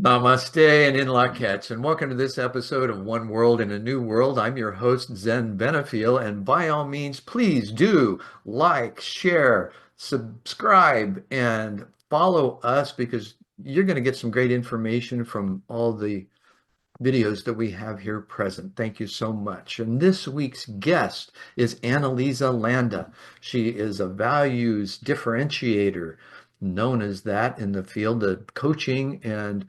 Namaste and in Lak'ech, and welcome to this episode of One World in a New World. I'm your host, Zen Benefiel, and by all means, please do like, share, subscribe, and follow us because you're going to get some great information from all the videos that we have here present. Thank you so much. And this week's guest is Annalieza Landa. She is a values differentiator, known as that in the field of coaching, and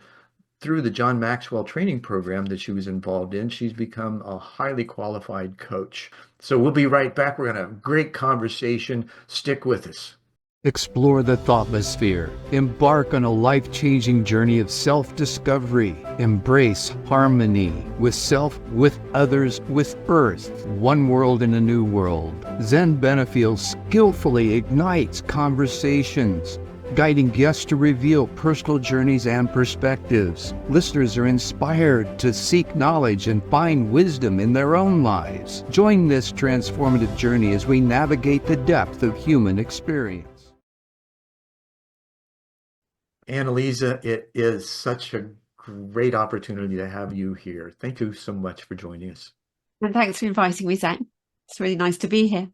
through the John Maxwell training program that she was involved in, she's become a highly qualified coach. So we'll be right back. We're going to have a great conversation. Stick with us. Explore the thoughtless-sphere. Embark on a life-changing journey of self-discovery. Embrace harmony with self, with others, with Earth. One world in a new world. Zen Benefiel skillfully ignites conversations, guiding guests to reveal personal journeys and perspectives. Listeners are inspired to seek knowledge and find wisdom in their own lives. Join this transformative journey as we navigate the depth of human experience. Annalieza, it is such a great opportunity to have you here. Thank you so much for joining us. And thanks for inviting me, Zen. It's really nice to be here.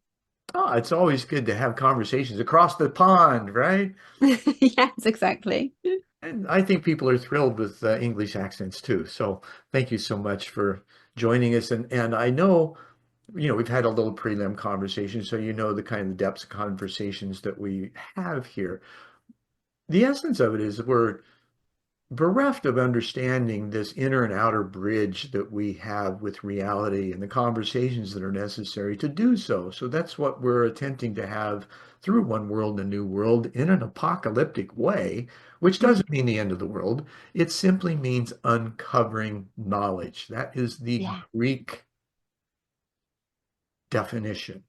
Oh, it's always good to have conversations across the pond, right? Yes, exactly. And I think people are thrilled with English accents too. So thank you so much for joining us. And I know, we've had a little prelim conversation, so you know the kind of depths of conversations that we have here. The essence of it is we're bereft of understanding this inner and outer bridge that we have with reality and the conversations that are necessary to do so. So that's what we're attempting to have through One World, a New World, in an apocalyptic way, which doesn't mean the end of the world. It simply means uncovering knowledge. That is the Greek definition.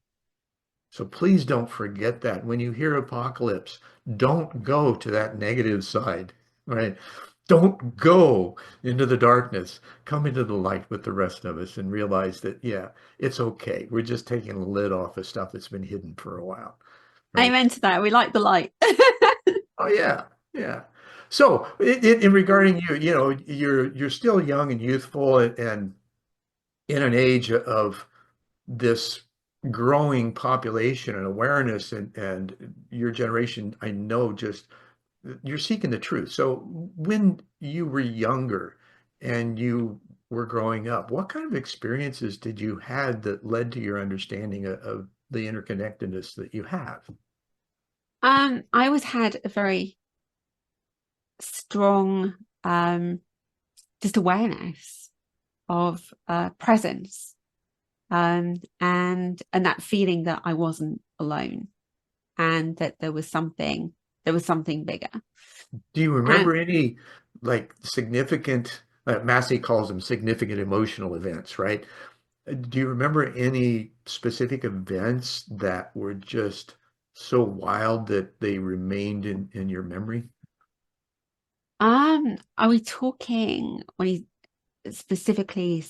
So please don't forget that. When you hear apocalypse, don't go to that negative side, right? Don't go into the darkness. Come into the light with the rest of us and realize that, yeah, it's okay. We're just taking the lid off of stuff that's been hidden for a while. Right? Amen to that. We like the light. Oh, yeah. Yeah. So in regarding you're still young and youthful and in an age of this growing population and awareness and your generation, I know, just you're seeking the truth. So when you were younger and you were growing up, what kind of experiences did you have that led to your understanding of the interconnectedness that you have? I always had a very strong just awareness of presence, and that feeling that I wasn't alone and that there was something bigger. Do you remember any like significant, Massey calls them significant emotional events, right? Do you remember any specific events that were just so wild that they remained in your memory? Are we talking specifically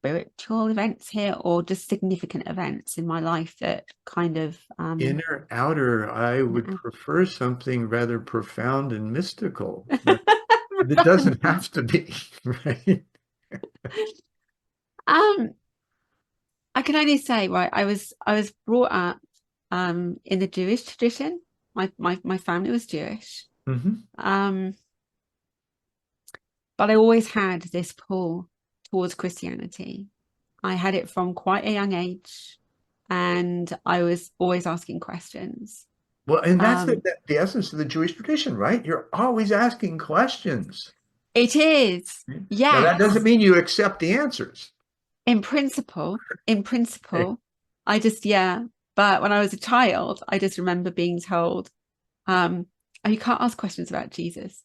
spiritual events here, or just significant events in my life that kind of inner, outer? I would prefer something rather profound and mystical. It doesn't have to be, right? I can only say, right, I was brought up in the Jewish tradition. My family was Jewish. Mm-hmm. But I always had this pull towards Christianity. I had it from quite a young age, and I was always asking questions. Well, and that's the essence of the Jewish tradition, right? You're always asking questions. It is, yeah. Now, that doesn't mean you accept the answers. In principle, I just, but when I was a child, I just remember being told, oh, you can't ask questions about Jesus.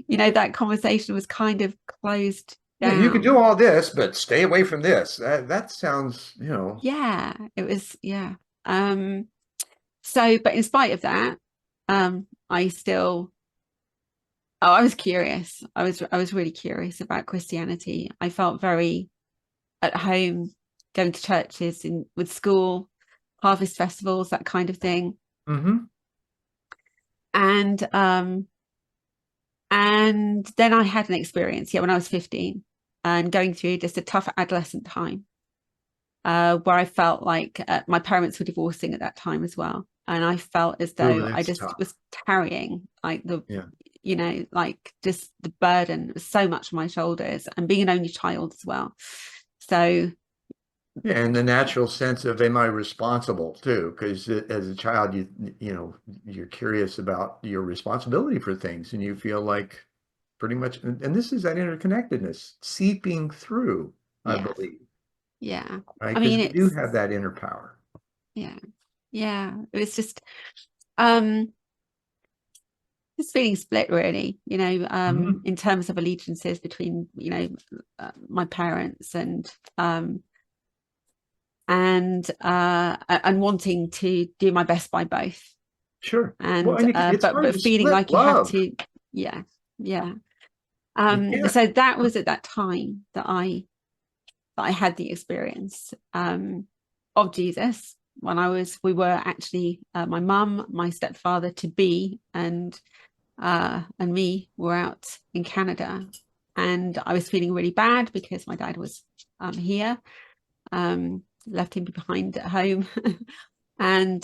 That conversation was kind of closed down. Yeah, you can do all this, but stay away from this. That sounds, Yeah, it was, yeah. So, but in spite of that, I still, I was curious. I was really curious about Christianity. I felt very at home going to churches with school, harvest festivals, that kind of thing. Mm-hmm. And And then I had an experience, when I was 15 and going through just a tough adolescent time, where I felt like my parents were divorcing at that time as well. And I felt as Ooh, though I that's just tough. was carrying like Yeah. like just the burden was so much on my shoulders, and being an only child as well. So Yeah, and the natural sense of am I responsible too? Because as a child, you're curious about your responsibility for things, and you feel like pretty much, and this is that interconnectedness seeping through, I yeah, believe, yeah. right? I Because mean, we do it's have that inner power. yeah, yeah. It was um just feeling split really, Mhm. in terms of allegiances between, my parents and wanting to do my best by both, Sure. Well, and and it's hard but to feeling split like you have love. to, yeah, yeah. You can't. So that was at that time that I had the experience of Jesus, when we were actually, my mum, my stepfather to be, and me were out in Canada, and I was feeling really bad because my dad was here, left him behind at home, and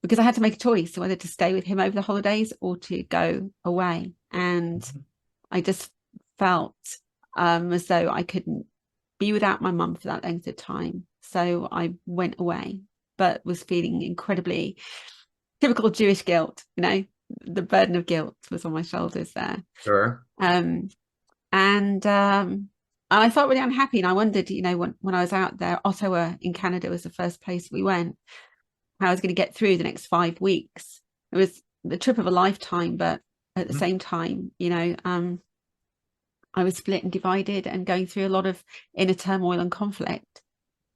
because I had to make a choice whether to stay with him over the holidays or to go away, and Mhm. I just felt as though I couldn't be without my mum for that length of time, so I went away, but was feeling incredibly typical Jewish guilt, the burden of guilt was on my shoulders there. Sure. Um, and I felt really unhappy. And I wondered, when I was out there, Ottawa in Canada was the first place we went, how I was going to get through the next 5 weeks. It was the trip of a lifetime, but at the Mhm. same time, I was split and divided and going through a lot of inner turmoil and conflict.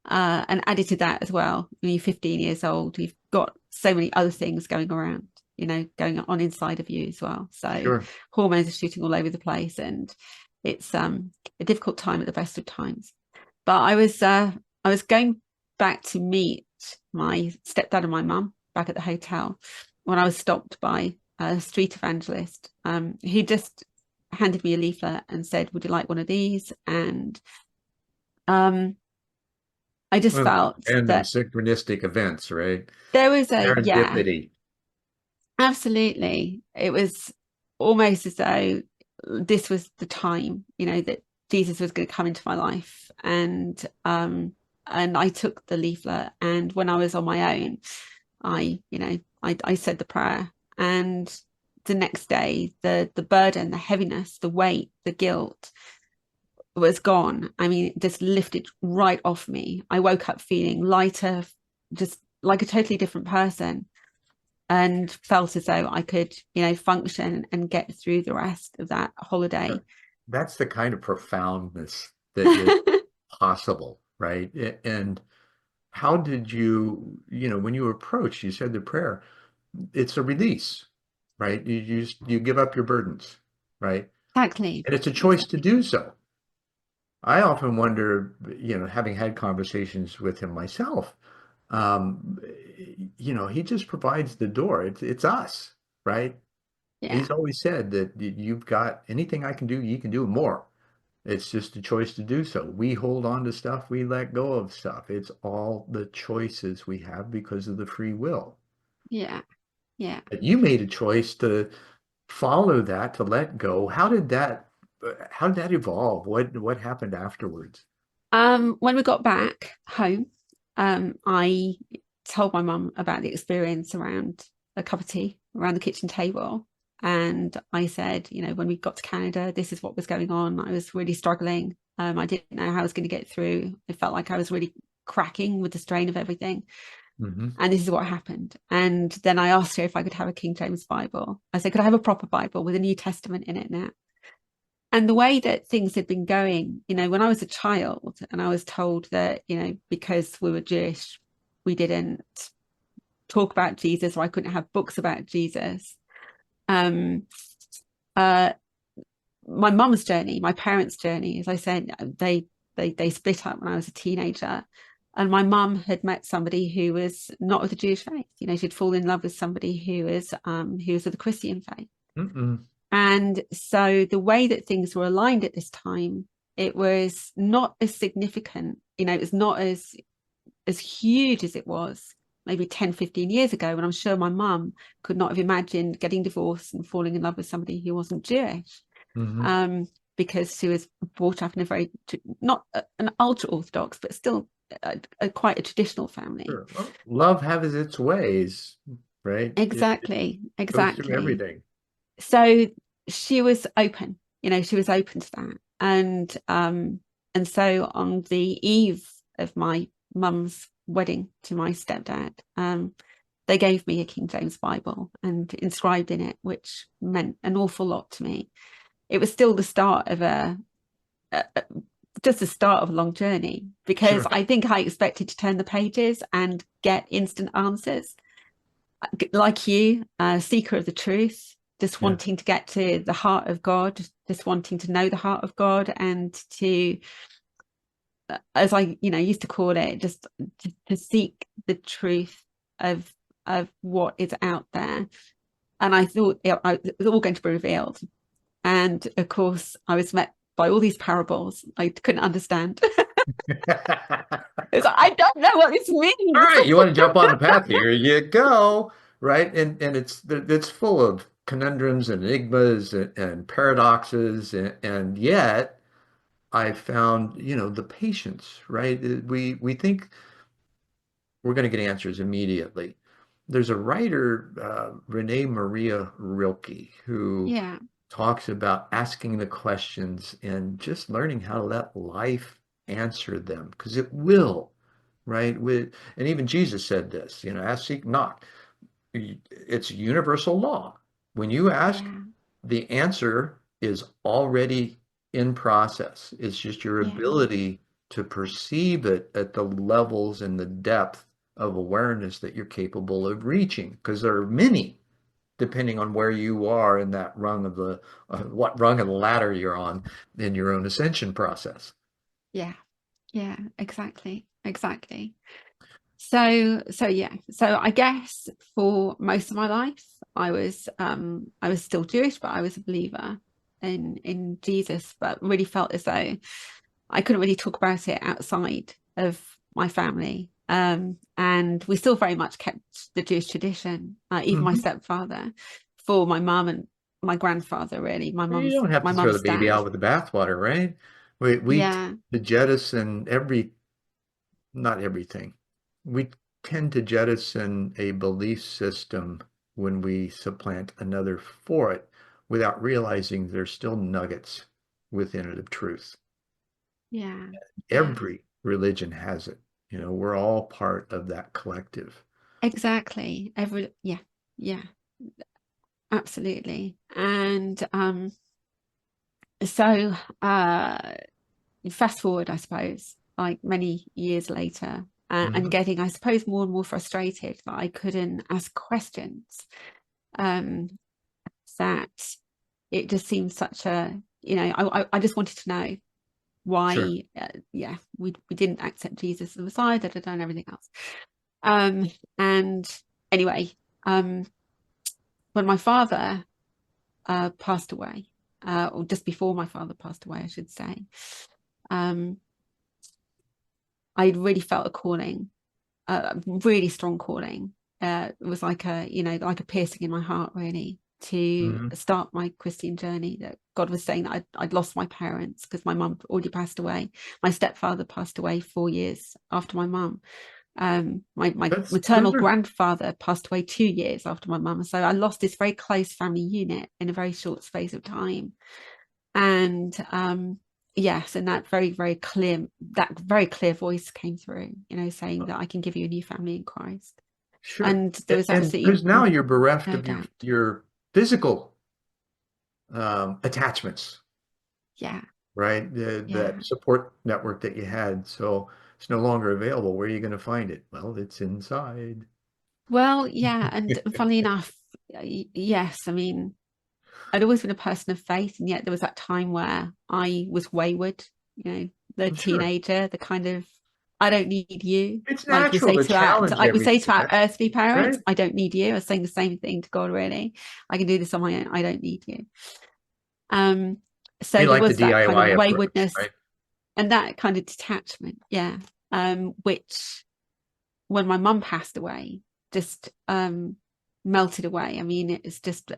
And added to that as well, when you're 15 years old, you've got so many other things going around, going on inside of you as well. So Sure. hormones are shooting all over the place, and it's a difficult time at the best of times. But I was going back to meet my stepdad and my mum back at the hotel when I was stopped by a street evangelist, who just handed me a leaflet and said, "Would you like one of these?" And um, I just Well, felt random that synchronistic events, right? there was yeah, Serendipity. absolutely. It was almost as though this was the time, that Jesus was going to come into my life. And I took the leaflet, and when I was on my own, I said the prayer. And the next day, the burden, the heaviness, the weight, the guilt was gone. I mean, it just lifted right off me. I woke up feeling lighter, just like a totally different person, and felt as though I could, function and get through the rest of that holiday. That's the kind of profoundness that possible, right? And how did when you approach, you said the prayer, it's a release, right? You give up your burdens, right? Exactly. And it's a choice to Exactly. do so. I often wonder, having had conversations with him myself, um, he just provides the door. It's us, right? Yeah. He's always said that you've got anything I can do, you can do more. It's just a choice to do so. We hold on to stuff, we let go of stuff. It's all the choices we have because of the free will. Yeah. Yeah. But you made a choice to follow that, to let go. How did that evolve? What happened afterwards? When we got back home, I told my mum about the experience around a cup of tea around the kitchen table. And I said, when we got to Canada, this is what was going on. I was really struggling. I didn't know how I was going to get through. It felt like I was really cracking with the strain of everything. Hmm. And this is what happened. And then I asked her if I could have a King James Bible. I said, could I have a proper Bible with a New Testament in it now? And the way that things had been going, when I was a child and I was told that, because we were Jewish, we didn't talk about Jesus, or I couldn't have books about Jesus. Um, uh, my mum's journey, my parents' journey, as I said, they split up when I was a teenager. And my mum had met somebody who was not of the Jewish faith. She'd fallen in love with somebody who was of the Christian faith. Mm-mm. And so the way that things were aligned at this time, it was not as significant, it was not as huge as it was maybe 10, 15 years ago, when I'm sure my mum could not have imagined getting divorced and falling in love with somebody who wasn't Jewish. Hmm. Because she was brought up in a very, not an ultra Orthodox, but still quite a traditional family. Sure. Well, love has its ways, right? It Exactly, goes through exactly. everything. So she was open, she was open to that. And so on the eve of my mum's wedding to my stepdad, they gave me a King James Bible and inscribed in it, which meant an awful lot to me. It was still the start of just the start of a long journey, because Sure. I think I expected to turn the pages and get instant answers. Like you, a seeker of the truth, just Yeah. wanting to get to the heart of God, just wanting to know the heart of God, and to, as I, used to call it, just to seek the truth of what is out there. And I thought it was all going to be revealed. And of course, I was met by all these parables I couldn't understand. It's like, I don't know what this All means. right, you want to jump on the path? Here you go. Right, and it's full of conundrums and enigmas and paradoxes, and yet I found, the patience. Right, we think we're going to get answers immediately. There's a writer, Renee Maria Rilke, who Yeah, talks about asking the questions and just learning how to let life answer them, because it will, right? And even Jesus said this, ask, seek, knock. It's universal law. When you ask, yeah, the answer is already in process. It's just your yeah, ability to perceive it at the levels and the depth of awareness that you're capable of reaching, because there are many, depending on where you are in that rung of the what rung of the ladder you're on in your own ascension process. yeah, yeah, exactly, exactly. So yeah, so I guess for most of my life, I was still Jewish, but I was a believer in Jesus, but really felt as though I couldn't really talk about it outside of my family. And we still very much kept the Jewish tradition, even my Hmm. stepfather, for my mum and my grandfather, really, You don't have my to throw the mum's baby dad. out with the bathwater, right? We tend Yeah, to jettison not everything. We tend to jettison a belief system when we supplant another for it without realizing there's still nuggets within it of truth. yeah, yeah, Every religion has it. We're all part of that collective. exactly. Yeah, yeah, absolutely. And so fast forward, I suppose, like many years later, and Hmm. getting, I suppose, more and more frustrated that I couldn't ask questions. Um, that it just seemed such a, I just wanted to know Sure. why, yeah, we didn't accept Jesus as the Messiah, and everything else. Um, and anyway, um, when my father passed away, or just before my father passed away, I should say, um, I really felt a calling, a really strong calling. It was like like a piercing in my heart, really, to Hmm. start my Christian journey. That God was saying that I'd lost my parents because my mum already passed away. My stepfather passed away 4 years after my mum. My Those maternal are grandfather passed away 2 years after my mum. So I lost this very close family unit in a very short space of time. And yes, and that very clear voice came through, saying that I can give you a new family in Christ. sure. And there was And absolutely because now you're bereft no of your doubt. your physical attachments, Yeah, right? yeah. That support network that you had. So it's no longer available. Where are you going to find it? Well, it's inside. Well, yeah, and funnily enough, yes, I mean, I'd always been a person of faith, and yet there was that time where I was wayward, the Sure. teenager, the kind of I don't need you. It's Like we natural say to to our, challenge like we say everything, to our right? earthly parents, Right? I don't need you. I was saying the same thing to God, really. I can do this on my own. I don't need you. Um, We so there like the was that kind of DIY approach, waywardness right? and that kind of detachment, yeah. Which when my mum passed away, just melted away. I mean, it's just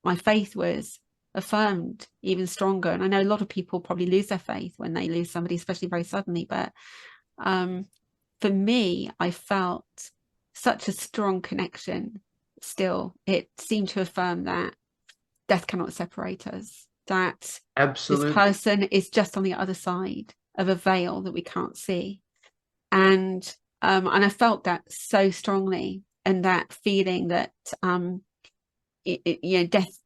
my faith was affirmed even stronger. And I know a lot of people probably lose their faith when they lose somebody, especially very suddenly. But um, for me, I felt such a strong connection still. It seemed to affirm that death cannot separate us, that this Absolutely. person is just on the other side of a veil that we can't see. And I felt that so strongly, and that feeling that death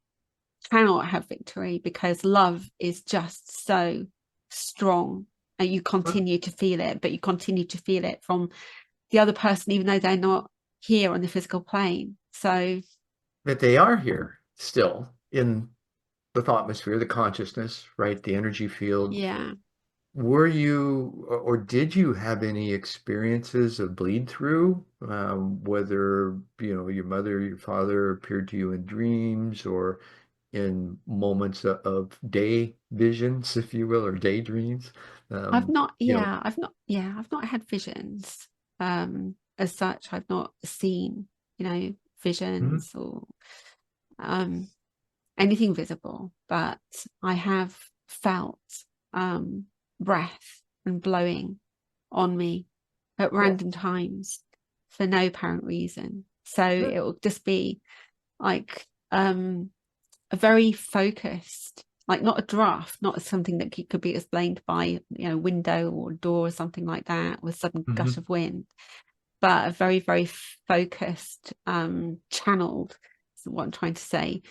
cannot have victory because love is just so strong, and you continue to feel it, but you continue to feel it from the other person, even though they're not here on the physical plane. So That they are here still in the thought atmosphere, the consciousness, right? The energy field. yeah, Were you or did you have any experiences of bleed through? Whether, your mother, your father appeared to you in dreams or in moments of day visions, if you will, or daydreams? I've Um, not, you know, yeah, I've not had visions as such. I've not seen, mhm. visions or um anything visible, but I have felt um, breath and blowing on me at Cool. random times for no apparent reason. So Good. it will just be like a very focused, like not a draft, not something that could be explained by window or door or something like that with sudden gush Hmm. of wind, but a very very focused, channeled. Is what I'm trying to say,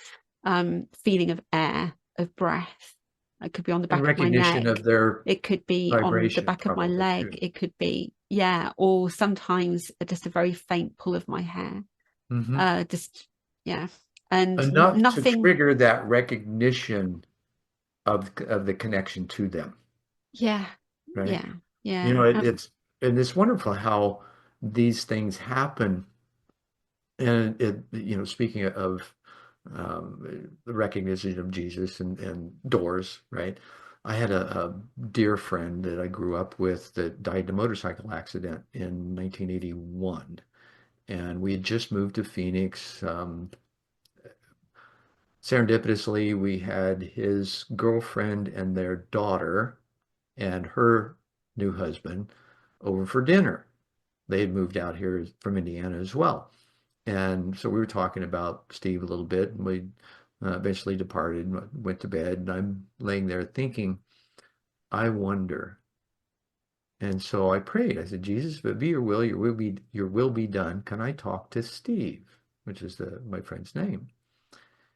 feeling of air, of breath. It could be on the And back of my recognition neck. of their It could be on the vibration back of my probably leg. too. It could be, yeah, or sometimes just a very faint pull of my hair. Hmm. Just, yeah. And Enough to nothing, trigger that recognition of the connection to them, yeah, right? yeah, You yeah. know, it's wonderful how these things happen. And speaking of the recognition of Jesus and doors, right? I had a dear friend that I grew up with that died in a motorcycle accident in 1981. And we had just moved to Phoenix. Serendipitously, we had his girlfriend and their daughter and her new husband over for dinner. They had moved out here from Indiana as well. And so we were talking about Steve a little bit, and we eventually departed and went to bed. And I'm laying there thinking, I wonder. And so I prayed. I said, Jesus, if it be your will be done. Can I talk to Steve, which is my friend's name?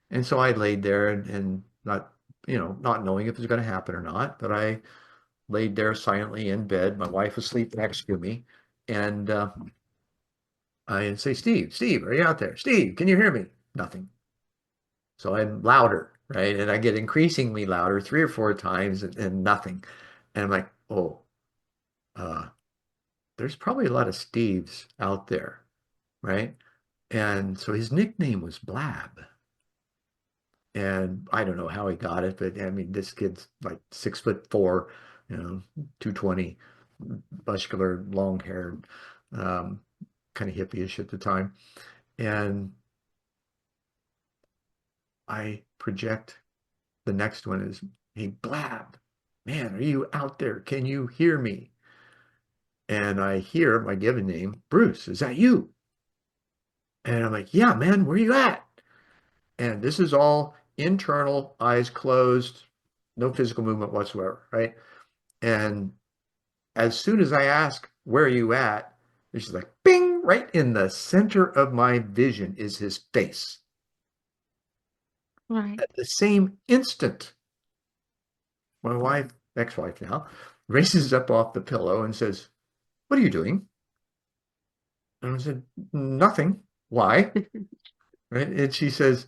And so I laid there and not, not knowing if it was going to happen or not, but I laid there silently in bed. My wife was asleep next to me, and I say, Steve, are you out there? Steve, can you hear me? Nothing. So I'm louder, right? And I get increasingly louder 3 or 4 times and nothing. And I'm like, oh, uh, there's probably a lot of Steves out there, right? And so his nickname was Blab. And I don't know how he got it, but I mean, this kid's like 6'4", 220, muscular, long hair, um, kind of hippie-ish at the time. And I project the next one is, hey, Blab, man, are you out there? Can you hear me? And I hear my given name, Bruce, is that you? And I'm like, yeah, man, where you at? And this is all internal, eyes closed, no physical movement whatsoever, right? And as soon as I ask, where are you at? It's just like, bing, right in the center of my vision is his face. right. At the same instant, my wife, ex-wife now, raises up off the pillow and says, what are you doing? And I said, nothing. Why? Right? And she says,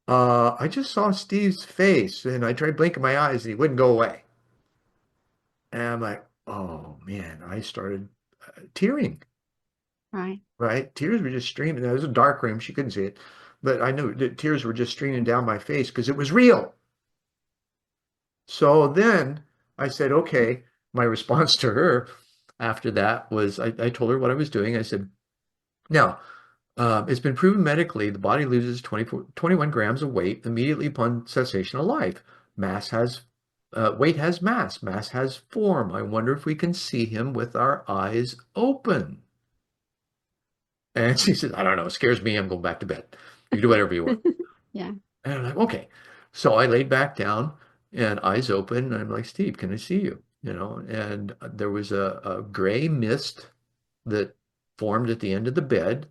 I just saw Steve's face and I tried blinking my eyes and he wouldn't go away. And I'm like, oh man, I started tearing, Right. right? Tears were just streaming. It was a dark room. She couldn't see it, but I knew the tears were just streaming down my face because it was real. So then I said, okay, my response to her after that was I told her what I was doing. I said, now, it's been proven medically the body loses 21 grams of weight immediately upon cessation of life. Mass has weight has mass. Mass has form. I wonder if we can see him with our eyes open. And she said, I don't know. It scares me. I'm going back to bed. You do whatever you want. Yeah. And I'm like, okay. So I laid back down and eyes open. And I'm like, Steve, can I see you? You know, and there was a gray mist that formed at the end of the bed.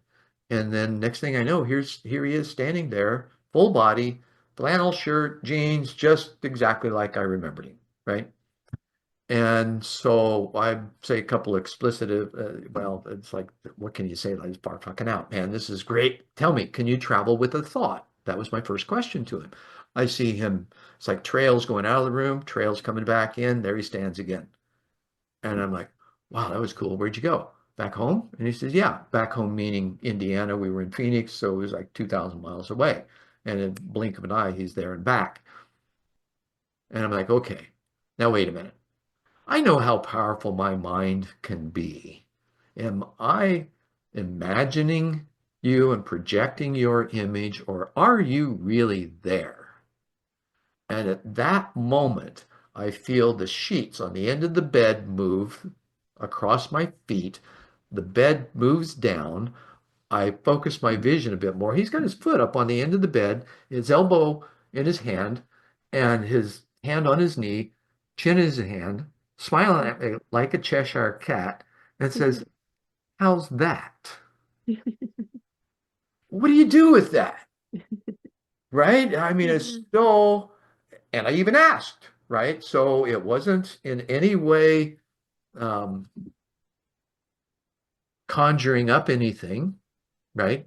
And then next thing I know, here he is standing there, full body, flannel shirt, jeans, just exactly like I remembered him, right? And so I say a couple explicit, well, it's like, what can you say? Like, far fucking out, man. This is great. Tell me, can you travel with a thought? That was my first question to him. I see him, it's like trails going out of the room, trails coming back in. There he stands again. And I'm like, wow, that was cool. Where'd you go? Back home? And he says, yeah, back home meaning Indiana. We were in Phoenix, so it was like 2,000 miles away. And in a blink of an eye, he's there and back. And I'm like, okay, now wait a minute. I know how powerful my mind can be. Am I imagining you and projecting your image, or are you really there? And at that moment, I feel the sheets on the end of the bed move across my feet. The bed moves down. I focus my vision a bit more. He's got his foot up on the end of the bed, his elbow in his hand, and his hand on his knee, chin in his hand, smiling at me like a Cheshire cat, and says, how's that? What do you do with that? Right? I mean, it's Yeah. so, and I even asked, right? So it wasn't in any way um, conjuring up anything, right?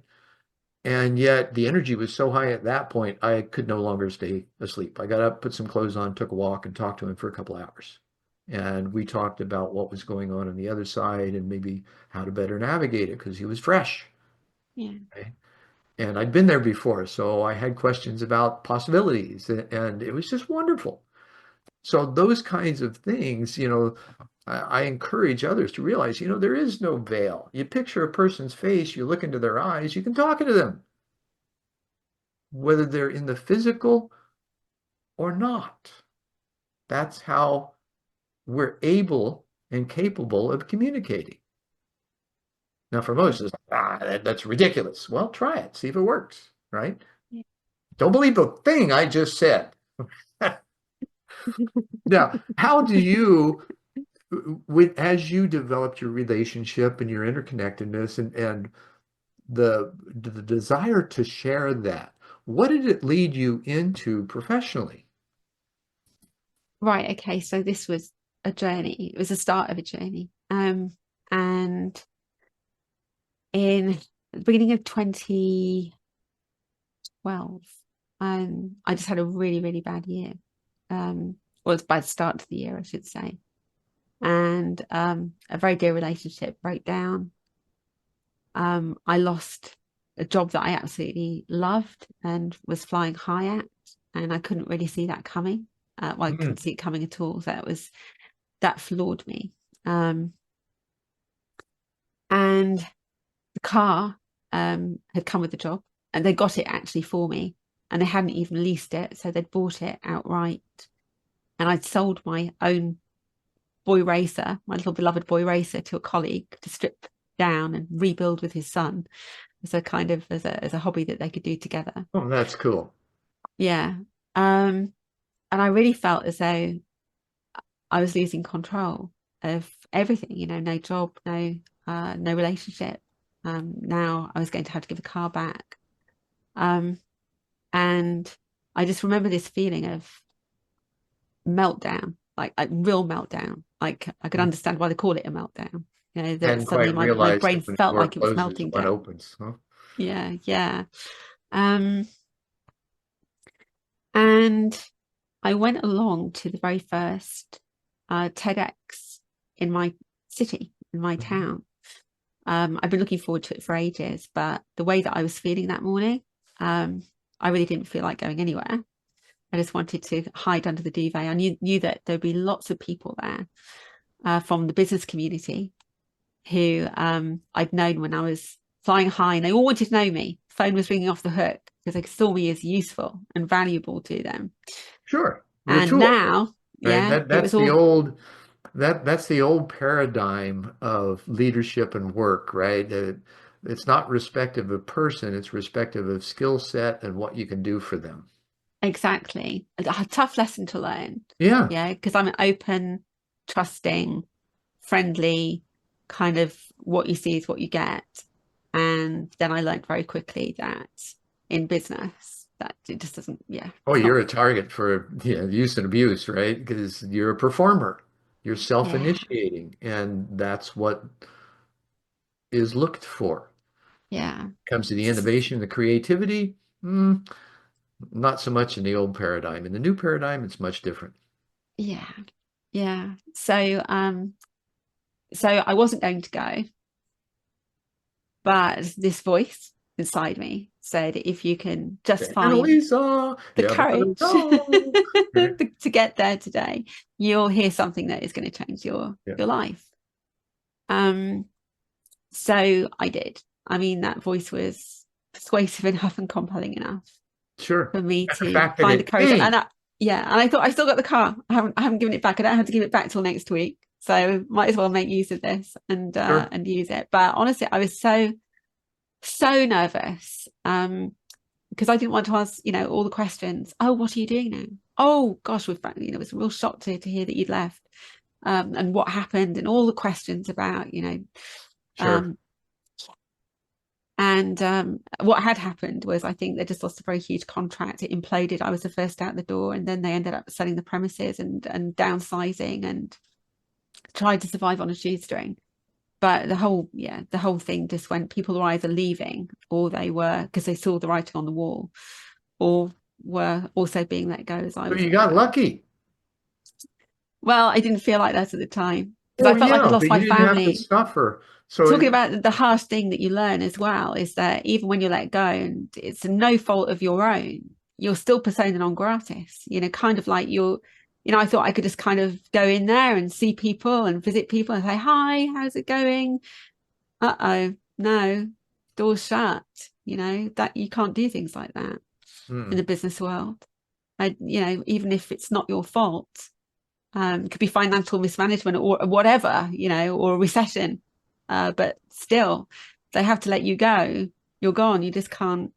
And yet the energy was so high at that point, I could no longer stay asleep. I got up, put some clothes on, took a walk, and talked to him for a couple of hours. And we talked about what was going on the other side and maybe how to better navigate it because he was fresh. Yeah. Okay? And I'd been there before, so I had questions about possibilities, and it was just wonderful. So those kinds of things, I encourage others to realize, there is no veil. You picture a person's face, you look into their eyes, you can talk to them, whether they're in the physical or not. That's how we're able and capable of communicating. Now, for most, it's like, that's ridiculous. Well, try it, see if it works, right? Yeah. Don't believe the thing I just said. Now, how do you, as you developed your relationship and your interconnectedness and the desire to share that, what did it lead you into professionally? Right. Okay. So this was a journey. It was the start of a journey. And in the beginning of 2012, I just had a really, really bad year. Well, it's a bad start to the year, I should say. And a very dear relationship broke down. I lost a job that I absolutely loved and was flying high at, and I couldn't really see that coming. Well, I couldn't Mm. see it coming at all. So that floored me. And the car had come with the job, and they got it actually for me, and they hadn't even leased it, so they'd bought it outright. And I'd sold my own boy racer, my little beloved boy racer, to a colleague to strip down and rebuild with his son as a kind of as a hobby that they could do together. Oh, that's cool. Yeah. And I really felt as though I was losing control of everything, no job, no relationship. Now I was going to have to give a car back. And I just remember this feeling of meltdown, like a real meltdown. Like I could Mm. understand why they call it a meltdown. That Hadn't suddenly quite my realized brain that when a felt door like it was closes, melting one down. opens, huh? Yeah, yeah. Um, and I went along to the very first TEDx in my city. in my town. I've been looking forward to it for ages, but the way that I was feeling that morning, I really didn't feel like going anywhere. I just wanted to hide under the duvet. I knew that there'd be lots of people there from the business community who I'd known when I was flying high, and they all wanted to know me. Phone was ringing off the hook because they saw me as useful and valuable to them. Sure. You're a And tool, now, right? yeah, it was all That's the old paradigm of leadership and work, right? It's not respective of person, it's respective of skill set and what you can do for them. exactly a tough lesson to learn. Yeah, Yeah, because I'm an open, trusting, friendly kind of what you see is what you get. And then I learned very quickly that in business that it just doesn't, yeah, oh, it's you're not, a target for use and abuse, right? Because you're a performer. You're yeah, self-initiating, and that's what is looked for. yeah, Comes to the innovation, the creativity, not so much in the old paradigm. In the new paradigm, it's much different. yeah, yeah. So I wasn't going to go, but this voice inside me said, if you can just find Annalieza, the you better courage go. Right? to get there today, you'll hear something that is going to change Yeah, your life. Um, so I did. I mean, that voice was persuasive enough and compelling enough sure. for me And the to fact that find the it courage. And came. yeah, and I thought I still got the car. I haven't given it back. I don't have to give it back till next week. So might as well make use of this Sure. and use it. But honestly, I was so nervous. Because I didn't want to ask, all the questions. Oh, what are you doing now? Oh gosh, it was a real shock to hear that you'd left. And what happened, and all the questions about, Sure. um, and what had happened was, I think they just lost a very huge contract. It imploded. I was the first out the door, and then they ended up selling the premises and downsizing and tried to survive on a shoestring. But the whole thing just went. People were either leaving, or they were, because they saw the writing on the wall, or were also being let go as I So was you let got go. lucky. Well, I didn't feel like that at the time because Well, I felt like I'd yeah, lost but you my didn't have to family. suffer. So, Talking about the harsh thing that you learn as well is that even when you're let go and it's no fault of your own, you're still persona non gratis, kind of like I thought I could just kind of go in there and see people and visit people and say, hi, how's it going? Uh-oh, no, doors shut, that you can't do things like that in hmm. the business world. Even if it's not your fault, it could be financial mismanagement or whatever, or a recession. But still, they have to let you go. You're gone. You just can't,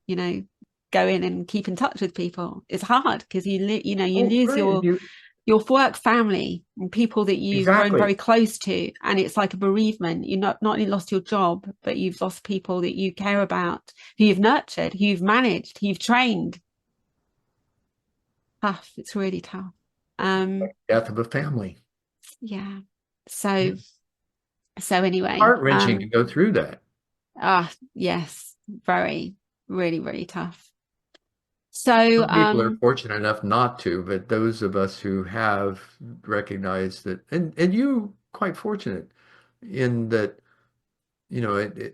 go in and keep in touch with people. It's hard because you Oh, lose right. your work family and people that you've grown very Exactly. close to, and it's like a bereavement. You not only lost your job, but you've lost people that you care about, who you've nurtured, who you've managed, who you've trained. Tough. It's really tough. Death of a family. Yeah. Yeah. So anyway, Heart-wrenching to go through that. yes, very, really, really tough. So Some people are fortunate enough not to, but those of us who have recognized that, and you quite fortunate in that,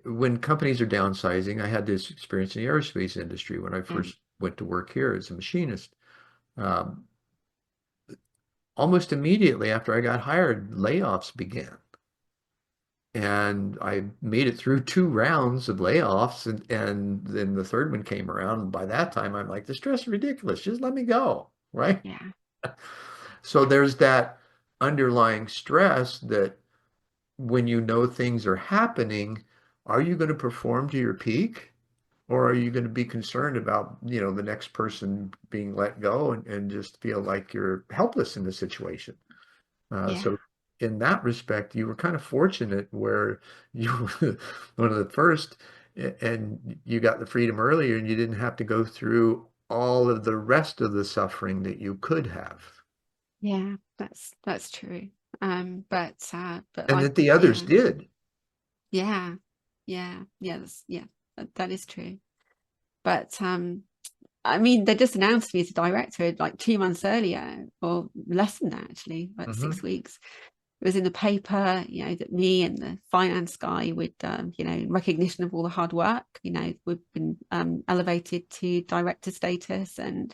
when companies are downsizing, I had this experience in the aerospace industry when I yeah, first went to work here as a machinist. Um, Almost immediately after I got hired, layoffs began. And I made it through two rounds of layoffs, and then the third one came around. And by that time, I'm like, the stress is ridiculous. Just let me go, right? yeah, So there's that underlying stress that when you know things are happening, are you going to perform to your peak? Or are you going to be concerned about, the next person being let go and just feel like you're helpless in the situation? yeah, So in that respect, you were kind of fortunate where you were one of the first and you got the freedom earlier and you didn't have to go through all of the rest of the suffering that you could have. yeah. That's true. But And like, that the others yeah, did. yeah, yeah, that is true. But I mean, they just announced me as a director like 2 months earlier, or less than that, actually, about Hmm. 6 weeks. it was in the paper, that me and the finance guy would, in recognition of all the hard work, we've been elevated to director status, and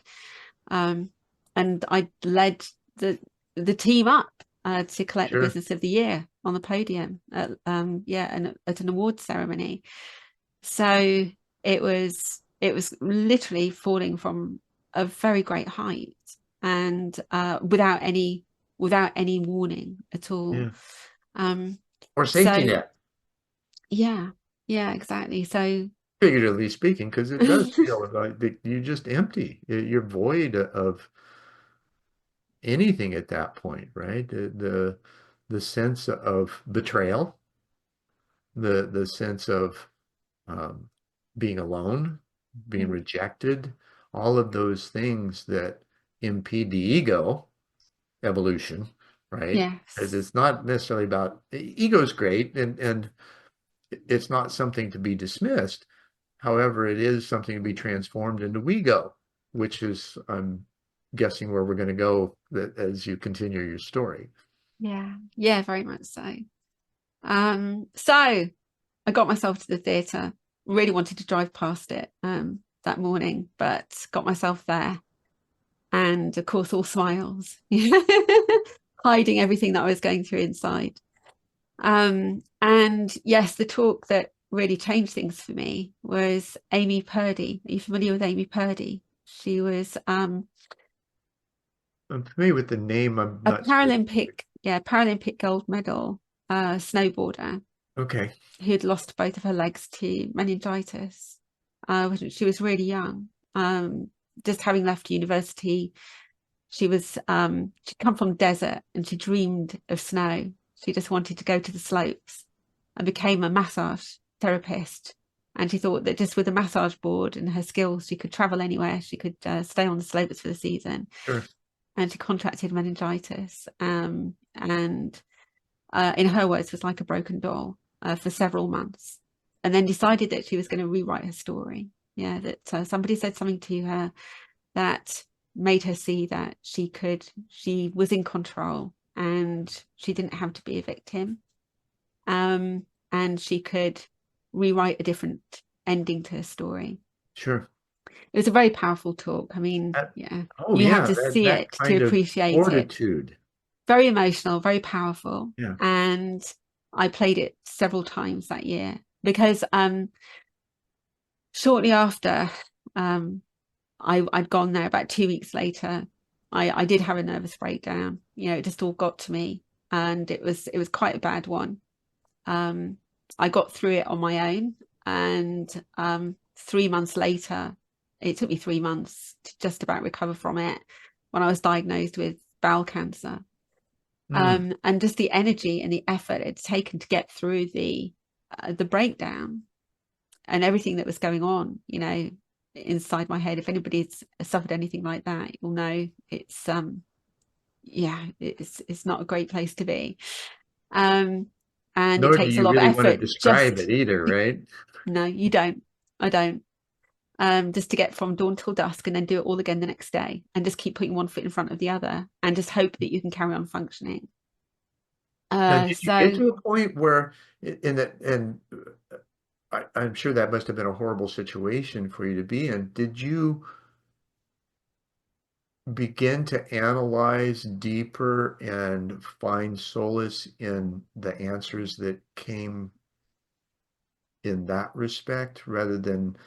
I led the team up to collect the Sure. business of the year on the podium at and at an awards ceremony. So it was literally falling from a very great height, and without any warning at all. Yeah. Um, Or safety so net, yeah, exactly. So figuratively speaking, because it does feel like you're just empty. You're void of anything at that point, right? The sense of betrayal, the sense of um, being alone, being rejected, all of those things that impede the ego evolution, right? Because yes, it's not necessarily about ego is great, and it's not something to be dismissed. However, it is something to be transformed into we-go, which is, I'm guessing, where we're going to go as you continue your story. yeah, very much so. So I got myself to the theatre. Really wanted to drive past it that morning, but got myself there, and of course, all smiles, hiding everything that I was going through inside. And yes, the talk that really changed things for me was Amy Purdy. Are you familiar with Amy Purdy? She was I'm familiar with the name. I'm a not sure. Paralympic gold medal snowboarder Okay. who'd lost both of her legs to meningitis. She was really young. Just having left university, she'd come from the desert and she dreamed of snow. She just wanted to go to the slopes, and became a massage therapist. And she thought that just with a massage board and her skills, she could travel anywhere. She could stay on the slopes for the season. Sure. And she contracted meningitis. And in her words, was like a broken doll for several months. And then decided that she was going to rewrite her story. Yeah, that somebody said something to her that made her see that she was in control, and she didn't have to be a victim. And she could rewrite a different ending to her story. Sure. It was a very powerful talk. I mean, That, yeah, oh you have yeah, to see that it to kind of appreciate it. fortitude. Very emotional, very powerful. Yeah. And I played it several times that year because shortly after I'd gone there, about 2 weeks later, I did have a nervous breakdown. It just all got to me, and it was quite a bad one. I got through it on my own, and 3 months later, it took me 3 months to just about recover from it, when I was diagnosed with bowel cancer. Mm. And just the energy and the effort it's taken to get through the breakdown and everything that was going on, inside my head. If anybody's suffered anything like that, you'll know it's it's not a great place to be. And it Nor do takes a you lot of really want to effort. describe it either, right? No, you don't. I don't. Just to get from dawn till dusk and then do it all again the next day, and just keep putting one foot in front of the other, and just hope that you can carry on functioning. Now, did you get So to a point where in that, and I'm sure that must have been a horrible situation for you to be in. Did you begin to analyze deeper and find solace in the answers that came in that respect rather than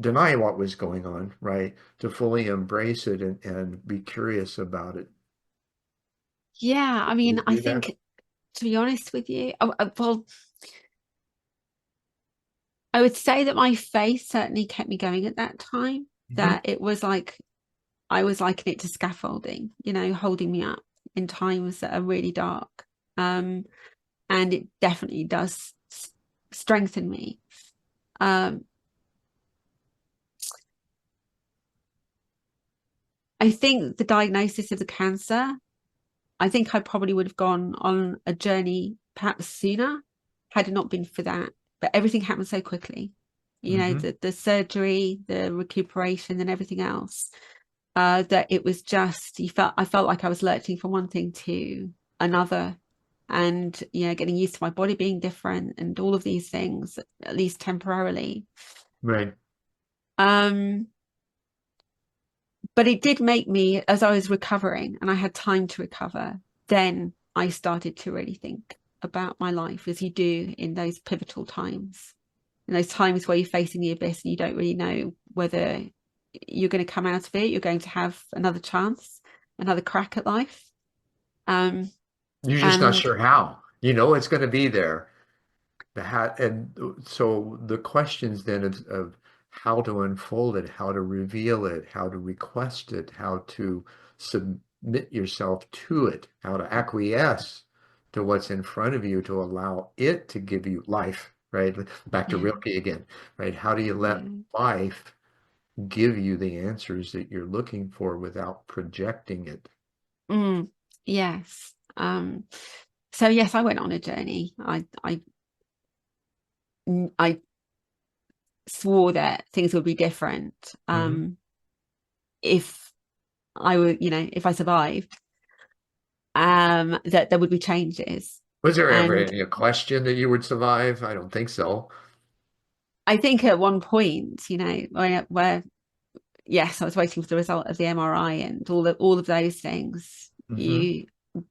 deny what was going on, right? To fully embrace it and be curious about it. yeah, I Did mean, you I do that? think, to be honest with you, well, I would say that my faith certainly kept me going at that time. Hmm. That it was like I was likening it to scaffolding, holding me up in times that are really dark. Um, and it definitely does strengthen me. Um, I think the diagnosis of the cancer, I think I probably would have gone on a journey perhaps sooner had it not been for that. But everything happened so quickly, Hmm. the surgery, the recuperation, and everything else. That it was just I felt like I was lurching from one thing to another, and getting used to my body being different and all of these things, at least temporarily. Right. um but it did make me, as I was recovering and I had time to recover, then I started to really think about my life, as you do in those pivotal times, in those times where you're facing the abyss and you don't really know whether you're going to come out of it, you're going to have another chance, another crack at life. um You're just not and sure how. You know it's going to be there. And so the questions then of how to unfold it, how to reveal it, how to request it, how to submit yourself to it, how to acquiesce to what's in front of you to allow it to give you life, right? Back to yeah, Rilke again, right? How do you let yeah. life give you the answers that you're looking for without projecting it? Yes. So yes, I went on a journey. I swore that things would be different, Hmm. if I were, if I survived, that there would be changes. Was there ever And any question that you would survive? I don't think so. I think at one point, where yes, I was waiting for the result of the MRI and all of those things. Hmm.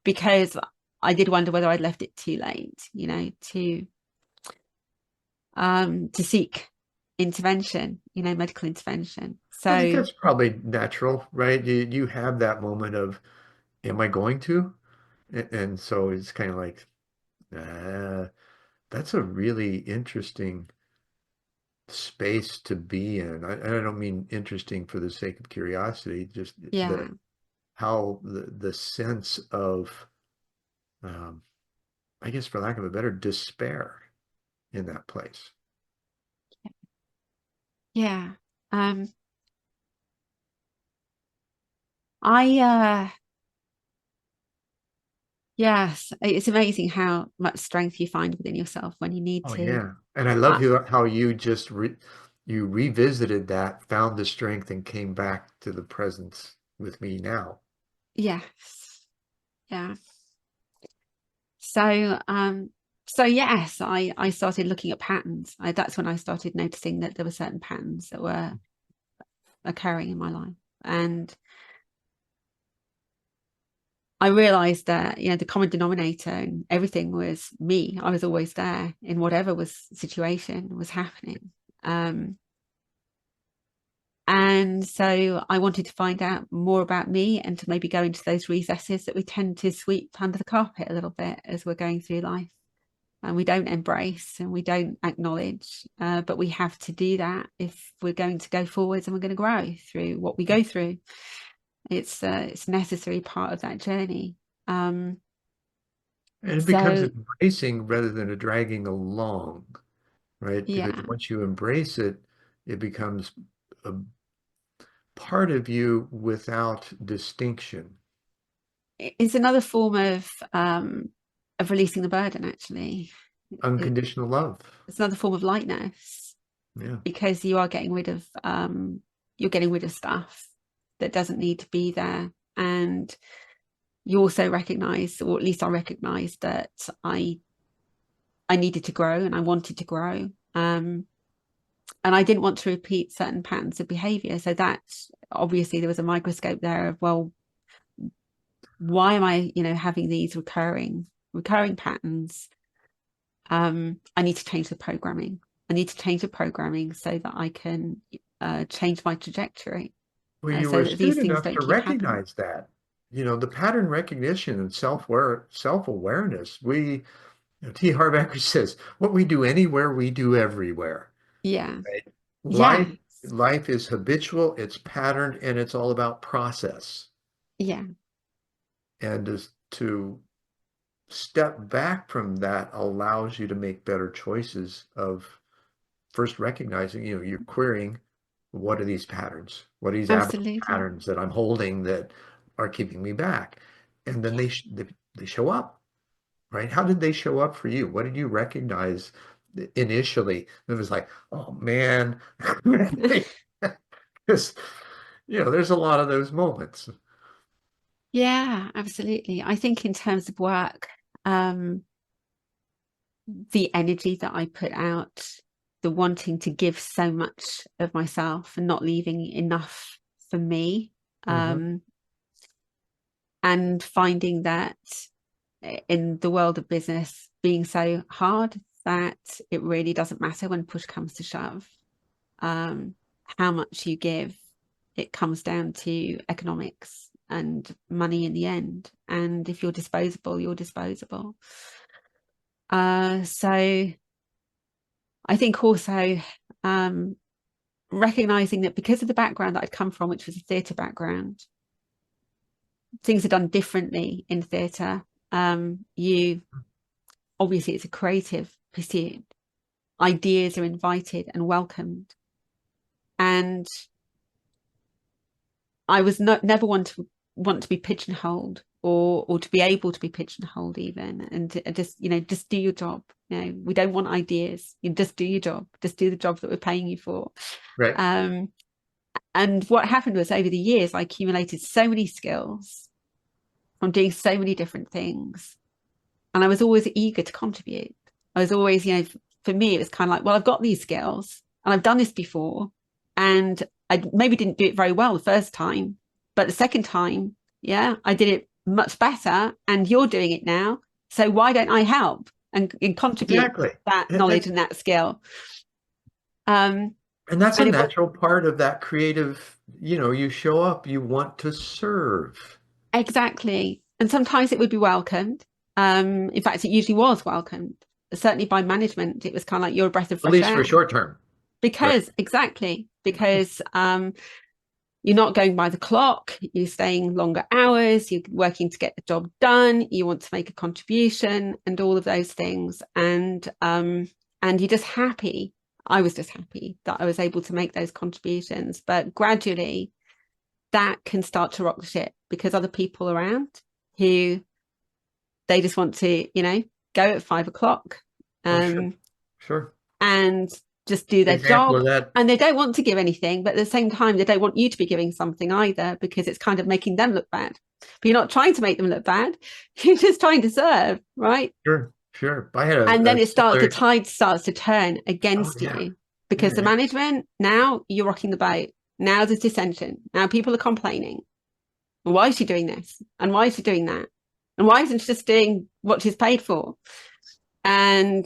Because I did wonder whether I'd left it too late, to seek intervention, medical intervention. I think So that's probably natural, right? You have that moment of, am I going to? And so it's kind of like, uh, that's a really interesting space to be in. I don't mean interesting for the sake of curiosity, just yeah, how the sense of, um, I guess for lack of a better, despair in that place. yeah. Um, I Yes, it's amazing how much strength you find within yourself when you need Oh to. yeah. And I love Uh, how you just you revisited that, found the strength and came back to the presence with me now. yes, yeah. So, yes, I started looking at patterns. That's when I started noticing that there were certain patterns that were occurring in my life, and I realized that the common denominator and everything was me. I was always there in whatever situation was happening. Um, And so I wanted to find out more about me and to maybe go into those recesses that we tend to sweep under the carpet a little bit as we're going through life. And we don't embrace and we don't acknowledge, but we have to do that if we're going to go forwards and we're going to grow through what we go through. It's a necessary part of that journey. Um, And it becomes so embracing rather than a dragging along, right? Because yeah, once you embrace it, it becomes a part of you without distinction. it's another form of releasing the burden. Actually, Unconditional love. it's another form of lightness, Yeah. because you're getting rid of stuff that doesn't need to be there. And you also recognize, or at least I recognized, that I needed to grow and I wanted to grow. And I didn't want to repeat certain patterns of behavior. So that, obviously, there was a microscope there of, well, why am I having these recurring patterns? I need to change the programming. I need to change the programming so that I can change my trajectory, Well, you were so that these astute things enough don't to keep happening. recognize that. You know, the pattern recognition and self-awareness. T. Harv Eker says, what we do anywhere, we do everywhere. Yeah. Right? Life, Yeah. life is habitual, it's patterned, and it's all about process. Yeah. And to step back from that allows you to make better choices of first recognizing, you're querying, what are these patterns? What are these abnormal Absolutely. patterns that I'm holding that are keeping me back? And then they show up, right? How did they show up for you? What did you recognize initially? It was like, oh man, because there's a lot of those moments. Yeah, absolutely. I think in terms of work, um, the energy that I put out, the wanting to give so much of myself and not leaving enough for me. Mm-hmm. And finding that in the world of business being so hard that it really doesn't matter when push comes to shove, how much you give. It comes down to economics and money in the end. And if you're disposable, you're disposable. So I think also recognizing that because of the background that I'd come from, which was a theatre background, things are done differently in theatre. You obviously, it's a creative pursuit. Ideas are invited and welcomed. And I was never want to be pigeonholed or to be able to be pigeonholed even, and to just do your job. We don't want ideas. You just do your job. Just do the job that we're paying you for. Right. And what happened was, over the years, I accumulated so many skills from doing so many different things, and I was always eager to contribute. I was always, for me, it was kind of like, well, I've got these skills and I've done this before, and I maybe didn't do it very well the first time, but the second time, yeah, I did it much better, and you're doing it now. So why don't I help and contribute Exactly. that And, knowledge and that skill? and that's a And it was natural part of that creative, you show up, you want to serve, exactly. And sometimes it would be welcomed. In fact, it usually was welcomed. Certainly by management, it was kind of like, you're a breath of at fresh least for air. short term. Right. Because you're not going by the clock, you're staying longer hours, you're working to get the job done, you want to make a contribution, and all of those things. And you're just happy. I was just happy that I was able to make those contributions. But gradually that can start to rock the ship, because other people around who, they just want to, go at 5 o'clock, Oh, sure. Sure. and just do their Example job, of that. and they don't want to give anything, but at the same time they don't want you to be giving something either, because it's kind of making them look bad. But you're not trying to make them look bad, you're just trying to serve, right? Sure. Sure. I had And then a the similar. tide starts to turn Oh, against yeah. you, because the Yeah. management, now you're rocking the boat. Now there's dissension. Now people are complaining. Why is she doing this? And why is she doing that? And why isn't she just doing what she's paid for? And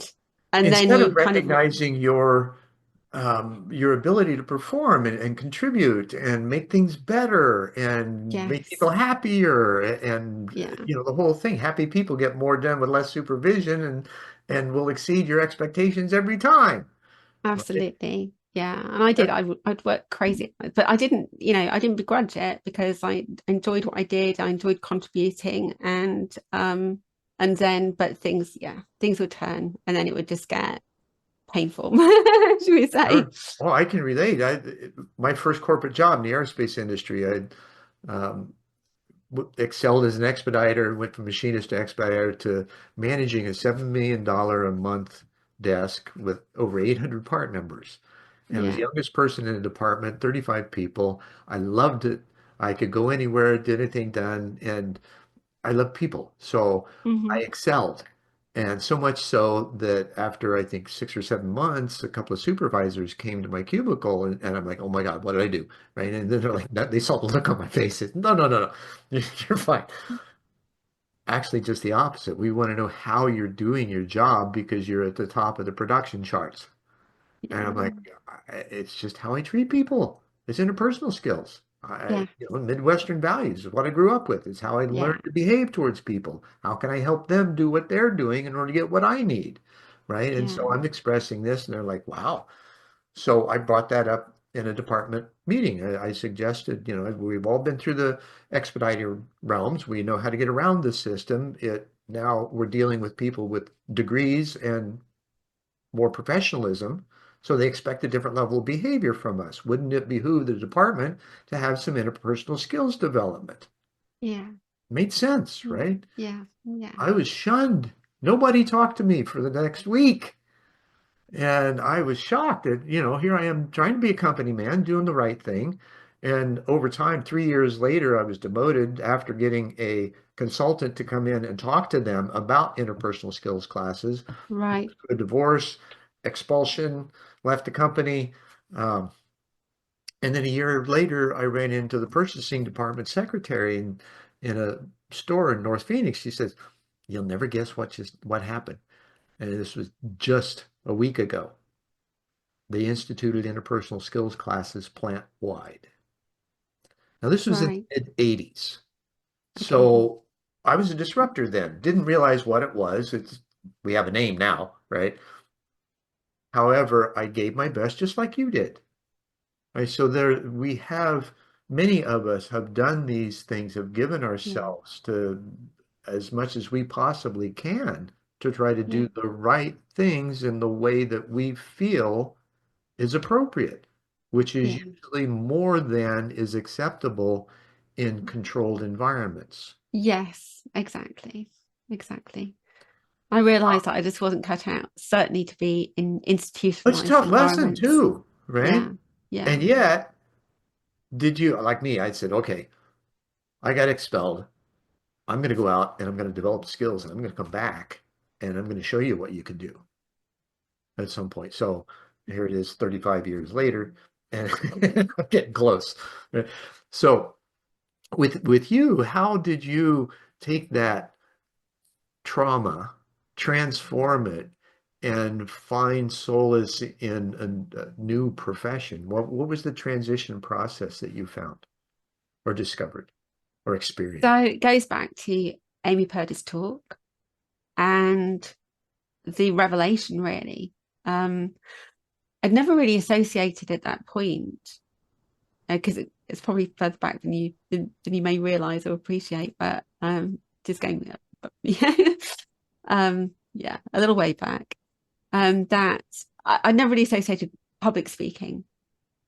then Instead you of kind of, recognizing your ability to perform and contribute and make things better and make people yes, happier and yeah, the whole thing. Happy people get more done with less supervision and will exceed your expectations every time. Right? absolutely. Yeah. And I did, I'd work crazy, but I didn't begrudge it, because I enjoyed what I did. I enjoyed contributing, and then, but things would turn, and then it would just get painful, should we say? Sure. Oh, I can relate. My first corporate job in the aerospace industry, I um, excelled as an expediter, went from machinist to expediter to managing a $7 million a month desk with over 800 part numbers. And I was the Yeah. youngest person in the department, 35 people. I loved it. I could go anywhere, did anything done, and I love people. So I Hmm. excelled. And so much so that after I think 6 or 7 months, a couple of supervisors came to my cubicle and I'm like, oh my God, what did I do? Right. And then they're like, they saw the look on my face. No, no, no, no. You're fine. Actually, just the opposite. We want to know how you're doing your job because you're at the top of the production charts. And I'm like, Yeah. it's just how I treat people. It's interpersonal skills. Yeah. Midwestern values is what I grew up with. It's how I Yeah. learned to behave towards people. How can I help them do what they're doing in order to get what I need? Right. And so Yeah. I'm expressing this, and they're like, wow. So I brought that up in a department meeting. I suggested, we've all been through the expediter realms. We know how to get around the system. Now we're dealing with people with degrees and more professionalism. So they expect a different level of behavior from us. Wouldn't it behoove the department to have some interpersonal skills development? Yeah. Made sense, right? Yeah. Yeah. I was shunned. Nobody talked to me for the next week. And I was shocked that, here I am trying to be a company man, doing the right thing. And over time, 3 years later, I was demoted after getting a consultant to come in and talk to them about interpersonal skills classes. Right. A divorce, expulsion, left the company. Um, and then a year later, I ran into the purchasing department secretary in a store in North Phoenix. She says, "You'll never guess what happened." And this was just a week ago. They instituted interpersonal skills classes plant wide. Now, this was in Right. the mid 80s. Okay. So I was a disruptor then. Didn't realize what it was. We have a name now, right? However, I gave my best just like you did. Right? So we have many of us have done these things, have given Yeah. ourselves to as much as we possibly can to try to Yeah. do the right things in the way that we feel is appropriate, which is Yeah. usually more than is acceptable in controlled environments. Yes, exactly. Exactly. I realized that I just wasn't cut out, certainly to be in It's a institutionalized tough lesson environments. too, right? Yeah. Yeah. And yet, did you, like me, I said, okay, I got expelled. I'm going to go out and I'm going to develop skills and I'm going to come back and I'm going to show you what you can do at some point. So here it is 35 years later and I'm getting close. So with you, how did you take that trauma, transform it, and find solace in a new profession? What was the transition process that you found or discovered or experienced? So it goes back to Amy Purdy's talk and the revelation, really. Um, I'd never really associated at that point because it's probably further back than you may realize or appreciate, but just going, but yeah, yeah, a little way back. That I never really associated public speaking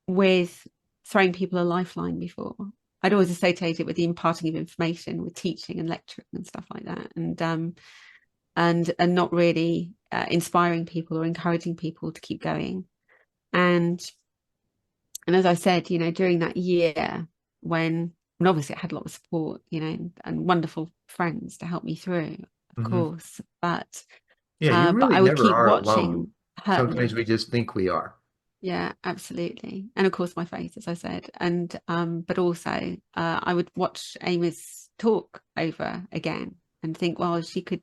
with throwing people a lifeline before. I'd always associated it with the imparting of information, with teaching and lecturing and stuff like that, and not really inspiring people or encouraging people to keep going. And and as I said, during that year when and obviously I had a lot of support, and wonderful friends to help me through, of Hmm. course, but Yeah, you but really I would never keep are alone. watching hurt Sometimes me. we just think we are. Yeah, absolutely. And of course my faith, as I said. And but also I would watch Amy's talk over again and think, well, she could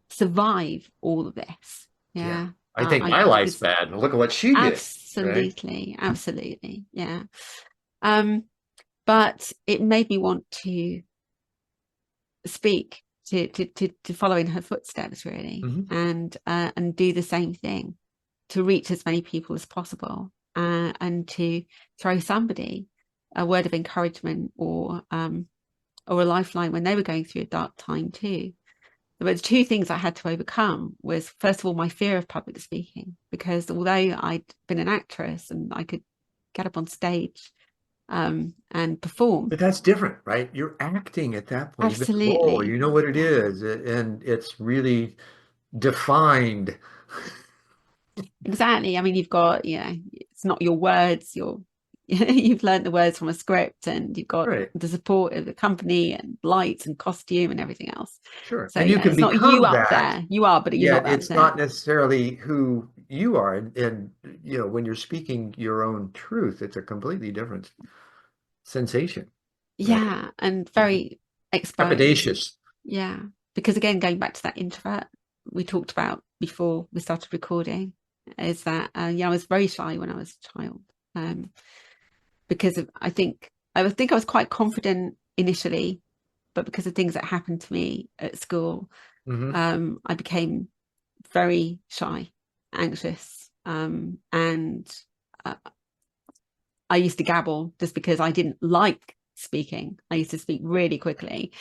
survive all of this. Yeah. Yeah. I think I my I life's could bad. Look at what she did, right? absolutely, absolutely. Yeah. Um, but it made me want to speak to follow in her footsteps, really, Hmm. and do the same thing to reach as many people as possible, and to throw somebody a word of encouragement or a lifeline when they were going through a dark time too. But the two things I had to overcome was, first of all, my fear of public speaking, because although I'd been an actress and I could get up on stage and perform, But that's different, right? You're acting at that point. You've been in the role. absolutely, You know what it yeah, is, and it's really defined. exactly. I mean, you've got, it's not your words, you've learned the words from a script, and you've got Right. the support of the company and lights and costume and everything else. Sure. So And you yeah, can it's not you become up that, there. You are, but you're not yet up it's there. not necessarily who you are. And when you're speaking your own truth, it's a completely different sensation, right? Yeah, and Yeah. very exposed. Trepidatious. Yeah, because again, going back to that introvert we talked about before we started recording, is that I was very shy when I was a child, because of I think I was quite confident initially, but because of things that happened to me at school, Hmm. I became very shy, anxious, and uh, I used to gabble just because I didn't like speaking. I used to speak really quickly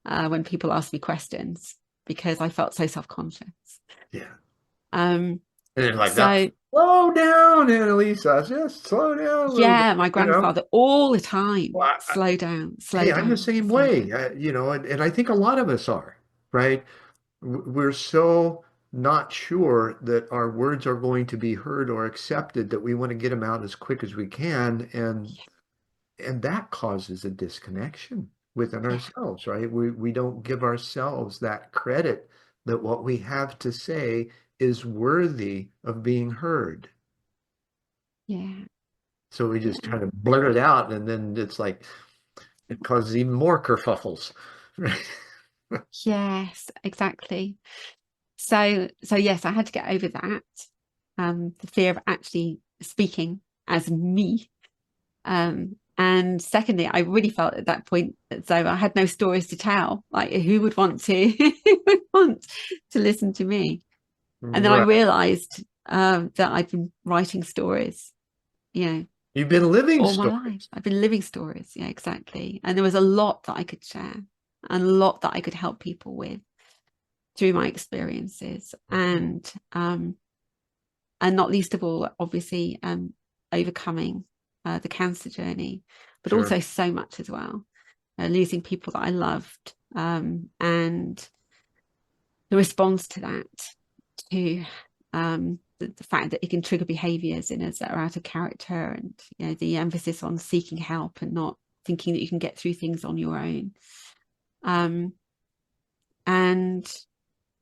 when people asked me questions because I felt so self-conscious. Yeah. Um, And then like that, so slow down, Annalisa, just slow down a little bit, yeah, my grandfather all the time, Well, slow hey, I'm the down, same slow way, down. and I think a lot of us are, right? We're so not sure that our words are going to be heard or accepted that we want to get them out as quick as we can, and that causes a disconnection within ourselves, right? We don't give ourselves that credit that what we have to say is worthy of being heard. Yeah. So we just Yeah. kind of blurt it out, and then it's like it causes even more kerfuffles, right? Yes, exactly. So yes, I had to get over that. The fear of actually speaking as me. And secondly, I really felt at that point as though I had no stories to tell. Like, who would want to who would want to listen to me? And then I Right. realized that I've been writing stories, you know, You've been living all my life. stories. I've been living stories. Yeah, exactly. And there was a lot that I could share and a lot that I could help people with through my experiences. And not least of all, obviously, overcoming the cancer journey, but Sure, also so much as well, losing people that I loved, and the response to that, to the fact that it can trigger behaviors in us that are out of character, and the emphasis on seeking help and not thinking that you can get through things on your own. Um, and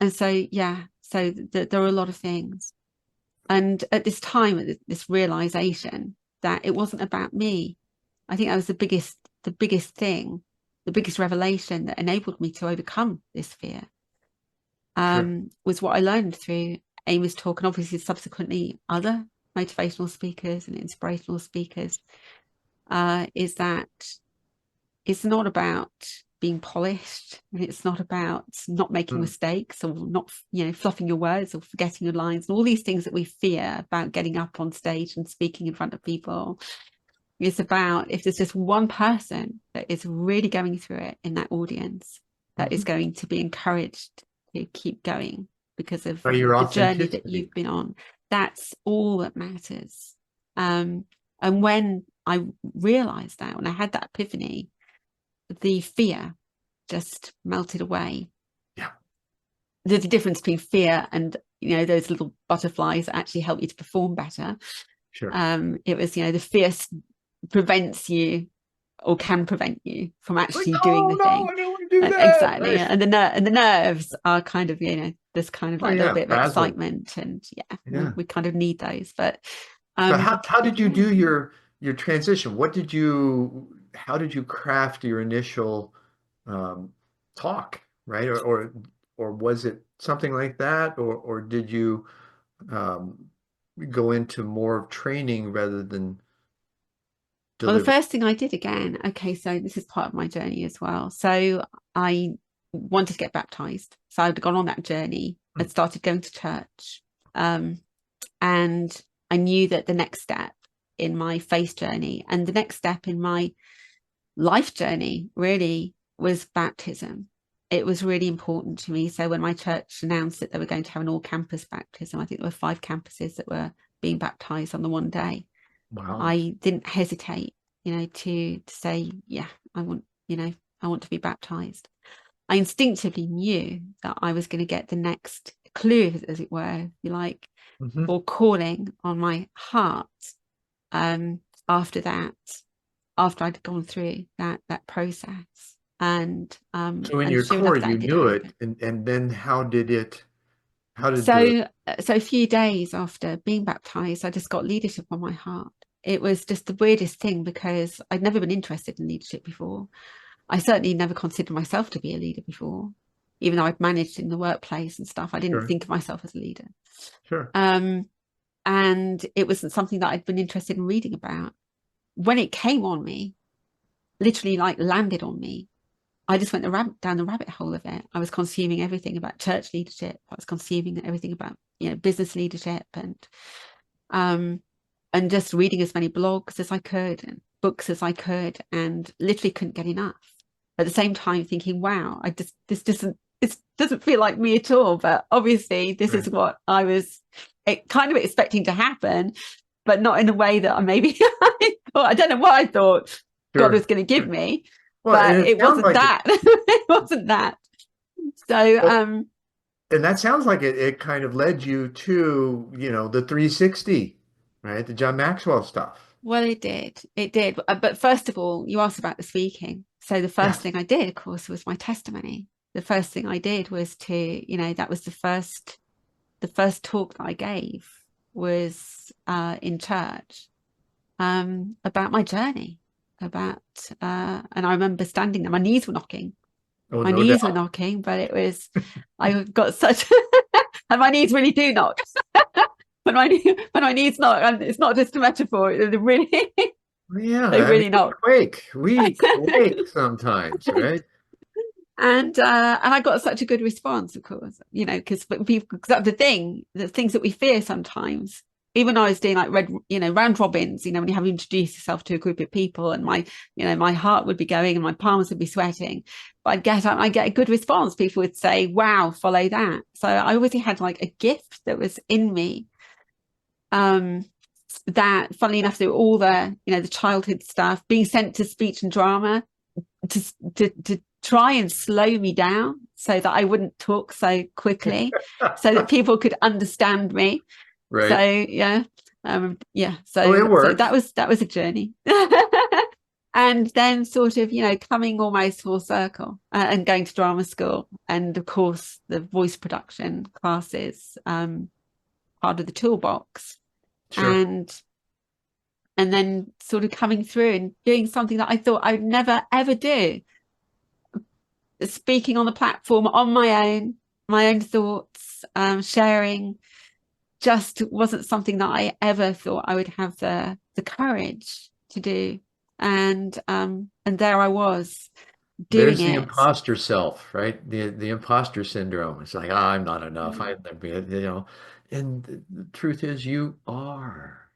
so yeah, so there are a lot of things. And at this time, this realization that it wasn't about me, I think that was the biggest thing, the biggest revelation that enabled me to overcome this fear. sure. Was what I learned through Amy's talk, and obviously subsequently other motivational speakers and inspirational speakers, is that it's not about being polished, and it's not about not making Mm, mistakes or not, fluffing your words or forgetting your lines and all these things that we fear about getting up on stage and speaking in front of people. It's about, if there's just one person that is really going through it in that audience, that is mhm. going to be encouraged to keep going because of By your the journey that authenticity. you've been on. That's all that matters. And when I realized that, when I had that epiphany, the fear just melted away. Yeah, There's a difference between fear and those little butterflies that actually help you to perform better. sure. It was the fear prevents you or can prevent you from Like, actually doing no, the no, thing. I don't want to do that. Exactly. Right. And the nerves are kind of, there's kind of Oh like a little yeah, bit of frazzled. excitement, and Yeah. we kind of need those. But So how did you yeah. do your transition? How did you craft your initial um, talk, right? Or was it something like that, or did you um, go into more of training rather than Well, the deliver? first thing I did again, okay, so this is part of my journey as well. So I wanted to get baptized. So I'd gone on that journey. I'd started going to church. Um, and I knew that the next step in my faith journey and the next step in my life journey really was baptism. It was really important to me. So when my church announced that they were going to have an all campus baptism, I think there were 5 campuses that were being baptized on the one day. Wow. I didn't hesitate, to say, yeah, I want, I want to be baptized. I instinctively knew that I was going to get the next clue, as it were, if you like, Hmm. or calling on my heart, um, after that, after I'd gone through that process. So in And your sure core, enough, that you did knew it, happen. and then how did the So a few days after being baptized, I just got leadership on my heart. It was just the weirdest thing because I'd never been interested in leadership before. I certainly never considered myself to be a leader before, even though I'd managed in the workplace and stuff. I didn't sure, think of myself as a leader. sure. Um, and it wasn't something that I'd been interested in reading about. When it came on me, literally like landed on me, I just went down the rabbit hole of it. I was consuming everything about church leadership. I was consuming everything about business leadership, um, and just reading as many blogs as I could and books as I could, and literally couldn't get enough. At the same time, thinking, "Wow, this doesn't feel like me at all." But obviously, this Right. is what I was kind of expecting to happen, but not in a way that I maybe I thought. I don't know what I thought God Sure. was going to give me, Well, and but it it sounds wasn't like it. that. It wasn't that. So Well, and that sounds like it kind of led you to, the 360, right? The John Maxwell stuff. Well, it did. But first of all, you asked about the speaking. So the Yeah. first thing I did, of course, was my testimony. The first thing I did was to, that was the first talk that I gave was in church, about my journey, about and I remember standing there, my knees were knocking. Oh, My no knees were doubt. knocking, but it was, I got such, and my knees really do knock. When my knees knock, and it's not just a metaphor, they really, Yeah, they I mean, really knock. we quake sometimes, right? And I got such a good response, of course, because people, because that's the things that we fear sometimes. Even I was doing like round robins, when you have to introduce yourself to a group of people, and my heart would be going and my palms would be sweating. But I get a good response. People would say, "Wow, follow that." So I always had like a gift that was in me. That, funnily enough, through all the childhood stuff, being sent to speech and drama to try and slow me down so that I wouldn't talk so quickly, so that people could understand me. So Right. yeah. Oh, it So worked. that was a journey. And then sort of coming almost full circle, and going to drama school, and of course the voice production classes, part of the toolbox, Sure. and then sort of coming through and doing something that I thought I would never ever do, speaking on the platform on my own thoughts, sharing, just wasn't something that I ever thought I would have the courage to do. And there I was doing There's the it. imposter self, right? The imposter syndrome. It's like, I'm not enough. I'm never, and the truth is you are.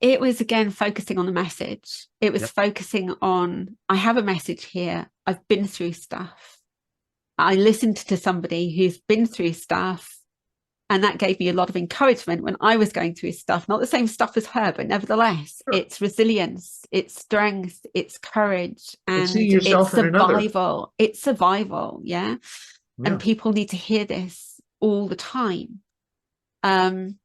It was again focusing on the message. It was Yep. focusing on, I have a message here. I've been through stuff. I listened to somebody who's been through stuff, and that gave me a lot of encouragement when I was going through stuff, not the same stuff as her, but nevertheless, Sure. it's resilience, it's strength, it's courage, It's seeing and it's yourself in another. survival. It's survival. Yeah. And Yeah, people need to hear this all the time. Um,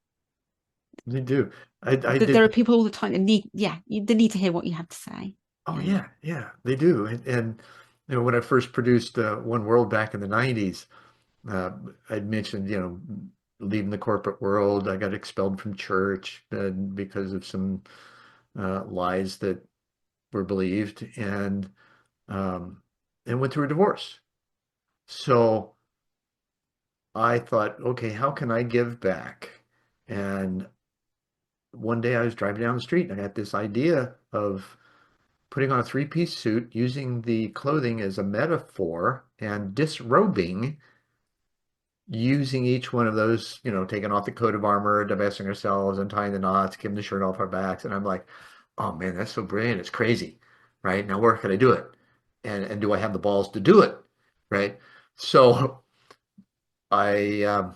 they do. I there are did. people all the time that need, yeah, they need to hear what you have to say. Oh Yeah. yeah, yeah, they do. And when I first produced One World back in the 90s, uh, I'd mentioned, leaving the corporate world. I got expelled from church because of some lies that were believed, um, and went through a divorce. So I thought, okay, how can I give back? And one day I was driving down the street and I got this idea of putting on a three-piece suit, using the clothing as a metaphor, and disrobing, using each one of those, taking off the coat of armor, divesting ourselves, untying the knots, giving the shirt off our backs. And I'm like, oh man, that's so brilliant. It's crazy. Right? Now where can I do it? And do I have the balls to do it? Right? So I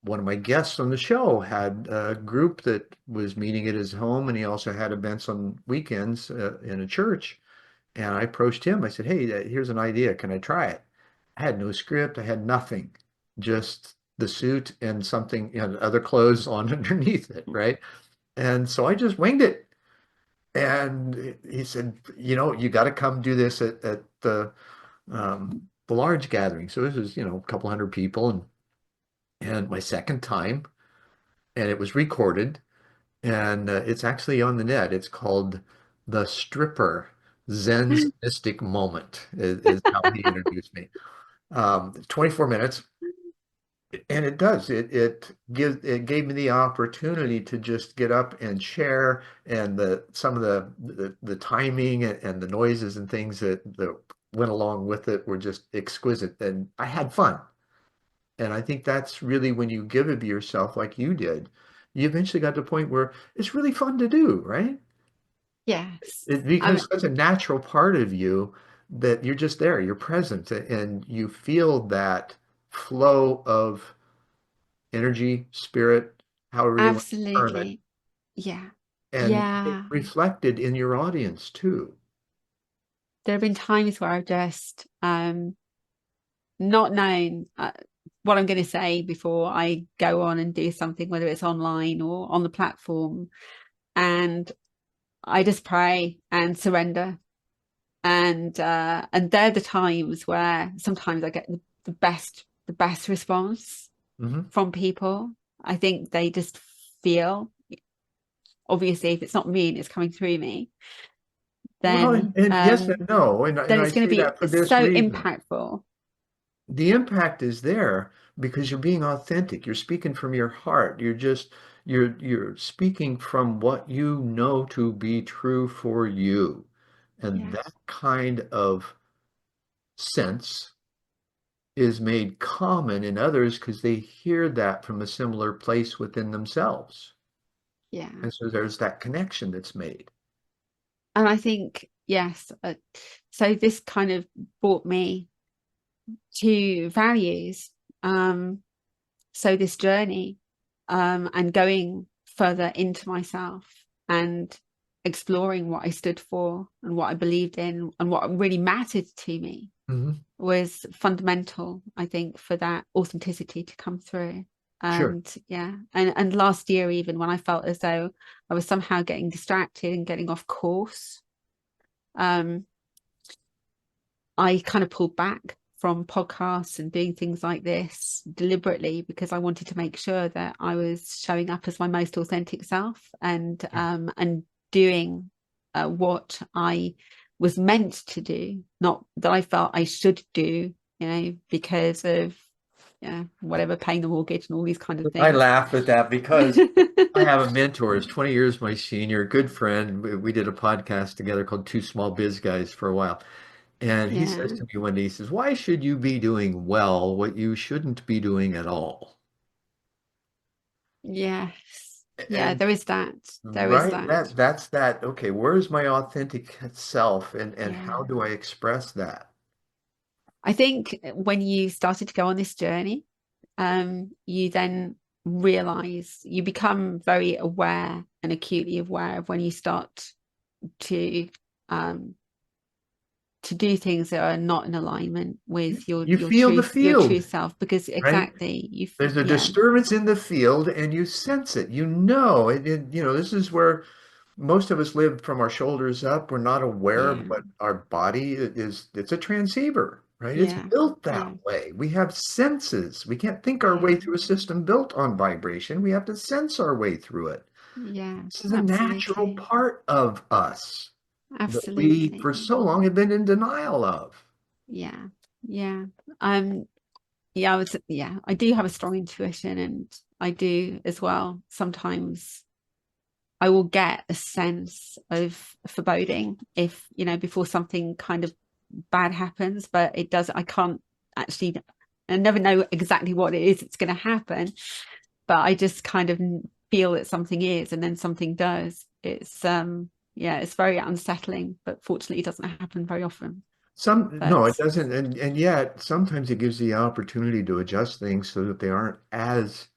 one of my guests on the show had a group that was meeting at his home, and he also had events on weekends in a church. And I approached him. I said, "Hey, here's an idea. Can I try it?" I had no script. I had nothing, just the suit and something, other clothes on underneath it, right? And so I just winged it. And he said, you got to come do this at the large gathering. So this was, a couple hundred people, and my second time, and it was recorded, and it's actually on the net. It's called The Stripper, Zen's Mystic Moment, is how he introduced me. 24 minutes, and it does. It gave me the opportunity to just get up and share, and some of the timing and the noises and things that went along with it were just exquisite, and I had fun. And I think that's really when you give it to yourself like you did, you eventually got to the point where it's really fun to do, right? Yes. It I becomes such a natural part of you that you're just there, you're present, and you feel that flow of energy, spirit, however you want to term it, Absolutely. Yeah. and it Yeah. reflected in your audience too. There have been times where I've just not known what I'm going to say before I go on and do something, whether it's online or on the platform. And I just pray and surrender. And they're the times where sometimes I get the best response Hmm. from people. I think they just feel, obviously, if it's not me and it's coming through me, Well, then and yes and no, and then I it's going to say be that for this so reason. impactful. The impact is there because you're being authentic. You're speaking from your heart. You're speaking from what you know to be true for you. And Yeah, that kind of sense is made common in others because they hear that from a similar place within themselves. yeah. And so there's that connection that's made. And I think, yes, so this kind of brought me to values. Um, so this journey, and going further into myself and exploring what I stood for and what I believed in and what really mattered to me Hmm. was fundamental, I think, for that authenticity to come through. Sure. And yeah, and last year, even when I felt as though I was somehow getting distracted and getting off course, um, I kind of pulled back from podcasts and doing things like this deliberately because I wanted to make sure that I was showing up as my most authentic self, and doing what I was meant to do, not that I felt I should do, because of, whatever, paying the mortgage and all these kind of I things. laugh at that because I have a mentor, is 20 years my senior, a good friend. We did a podcast together called Two Small Biz Guys for a while. And he says Yeah. to me one day, he says, why should you be doing well what you shouldn't be doing at all? Yes. Yeah, And there is that. There is right, that. that's that, okay, where's my authentic self and how Yeah. do I express that? I think when you started to go on this journey, you then realize, you become very aware and acutely aware of when you start to um, to do things that are not in alignment with your You your feel the truth, your true field, self, because right? exactly There's a yeah, disturbance in the field and you sense it. You know, this is where most of us live from our shoulders up. We're not aware of yeah, what our body is. It's a transceiver, right? It's yeah, built that yeah, way. We have senses. We can't think our way yeah, through a system built on vibration. We have to sense our way through it. yeah, This is a natural absolutely, part of us that we, absolutely, for so long, have been in denial of. yeah, yeah. um yeah, I do have a strong intuition, and I do as well. Sometimes I will get a sense of foreboding, if, before something kind of bad happens, but it does, I can't actually, I never know exactly what it is that's going to happen, but I just kind of feel that something is, and then something does. Yeah, it's very unsettling, but fortunately it doesn't happen very often. No, it But doesn't. And yet sometimes it gives the opportunity to adjust things so that they aren't as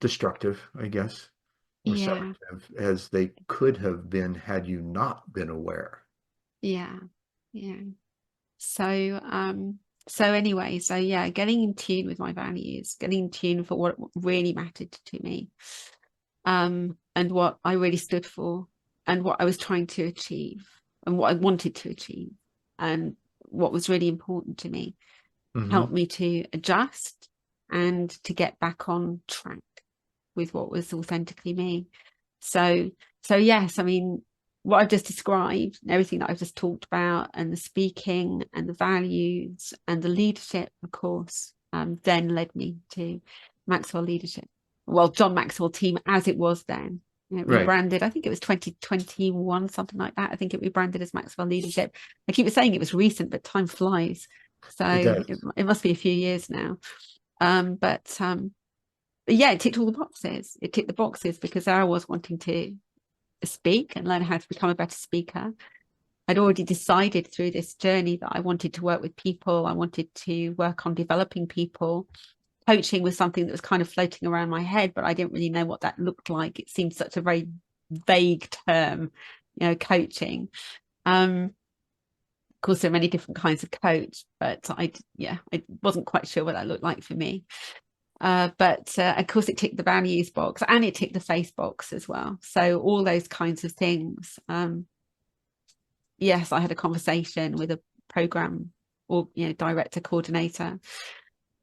destructive, I guess, or yeah, separative as they could have been had you not been aware. yeah, yeah. So, so anyway, so yeah, getting in tune with my values, getting in tune for what really mattered to me, and what I really stood for, and what I was trying to achieve, and what I wanted to achieve, and what was really important to me, Hmm. helped me to adjust and to get back on track with what was authentically me. So, so yes, I mean, what I've just described, and everything that I've just talked about, and the speaking and the values and the leadership, of course, then led me to Maxwell Leadership. Well, John Maxwell Team as it was then. Right. Rebranded, I think it was 2021, something like that. I think it rebranded as Maxwell Leadership. I keep saying it was recent, but time flies. So It it, does. it must be a few years now. But yeah, it ticked all the boxes. It ticked the boxes because I was wanting to speak and learn how to become a better speaker. I'd already decided through this journey that I wanted to work with people. I wanted to work on developing people. Coaching was something that was kind of floating around my head, but I didn't really know what that looked like. It seemed such a very vague term, coaching. Of course, there are many different kinds of coach, but I wasn't quite sure what that looked like for me. But of course, it ticked the values box and it ticked the faith box as well. So all those kinds of things. Yes, I had a conversation with a program or director coordinator,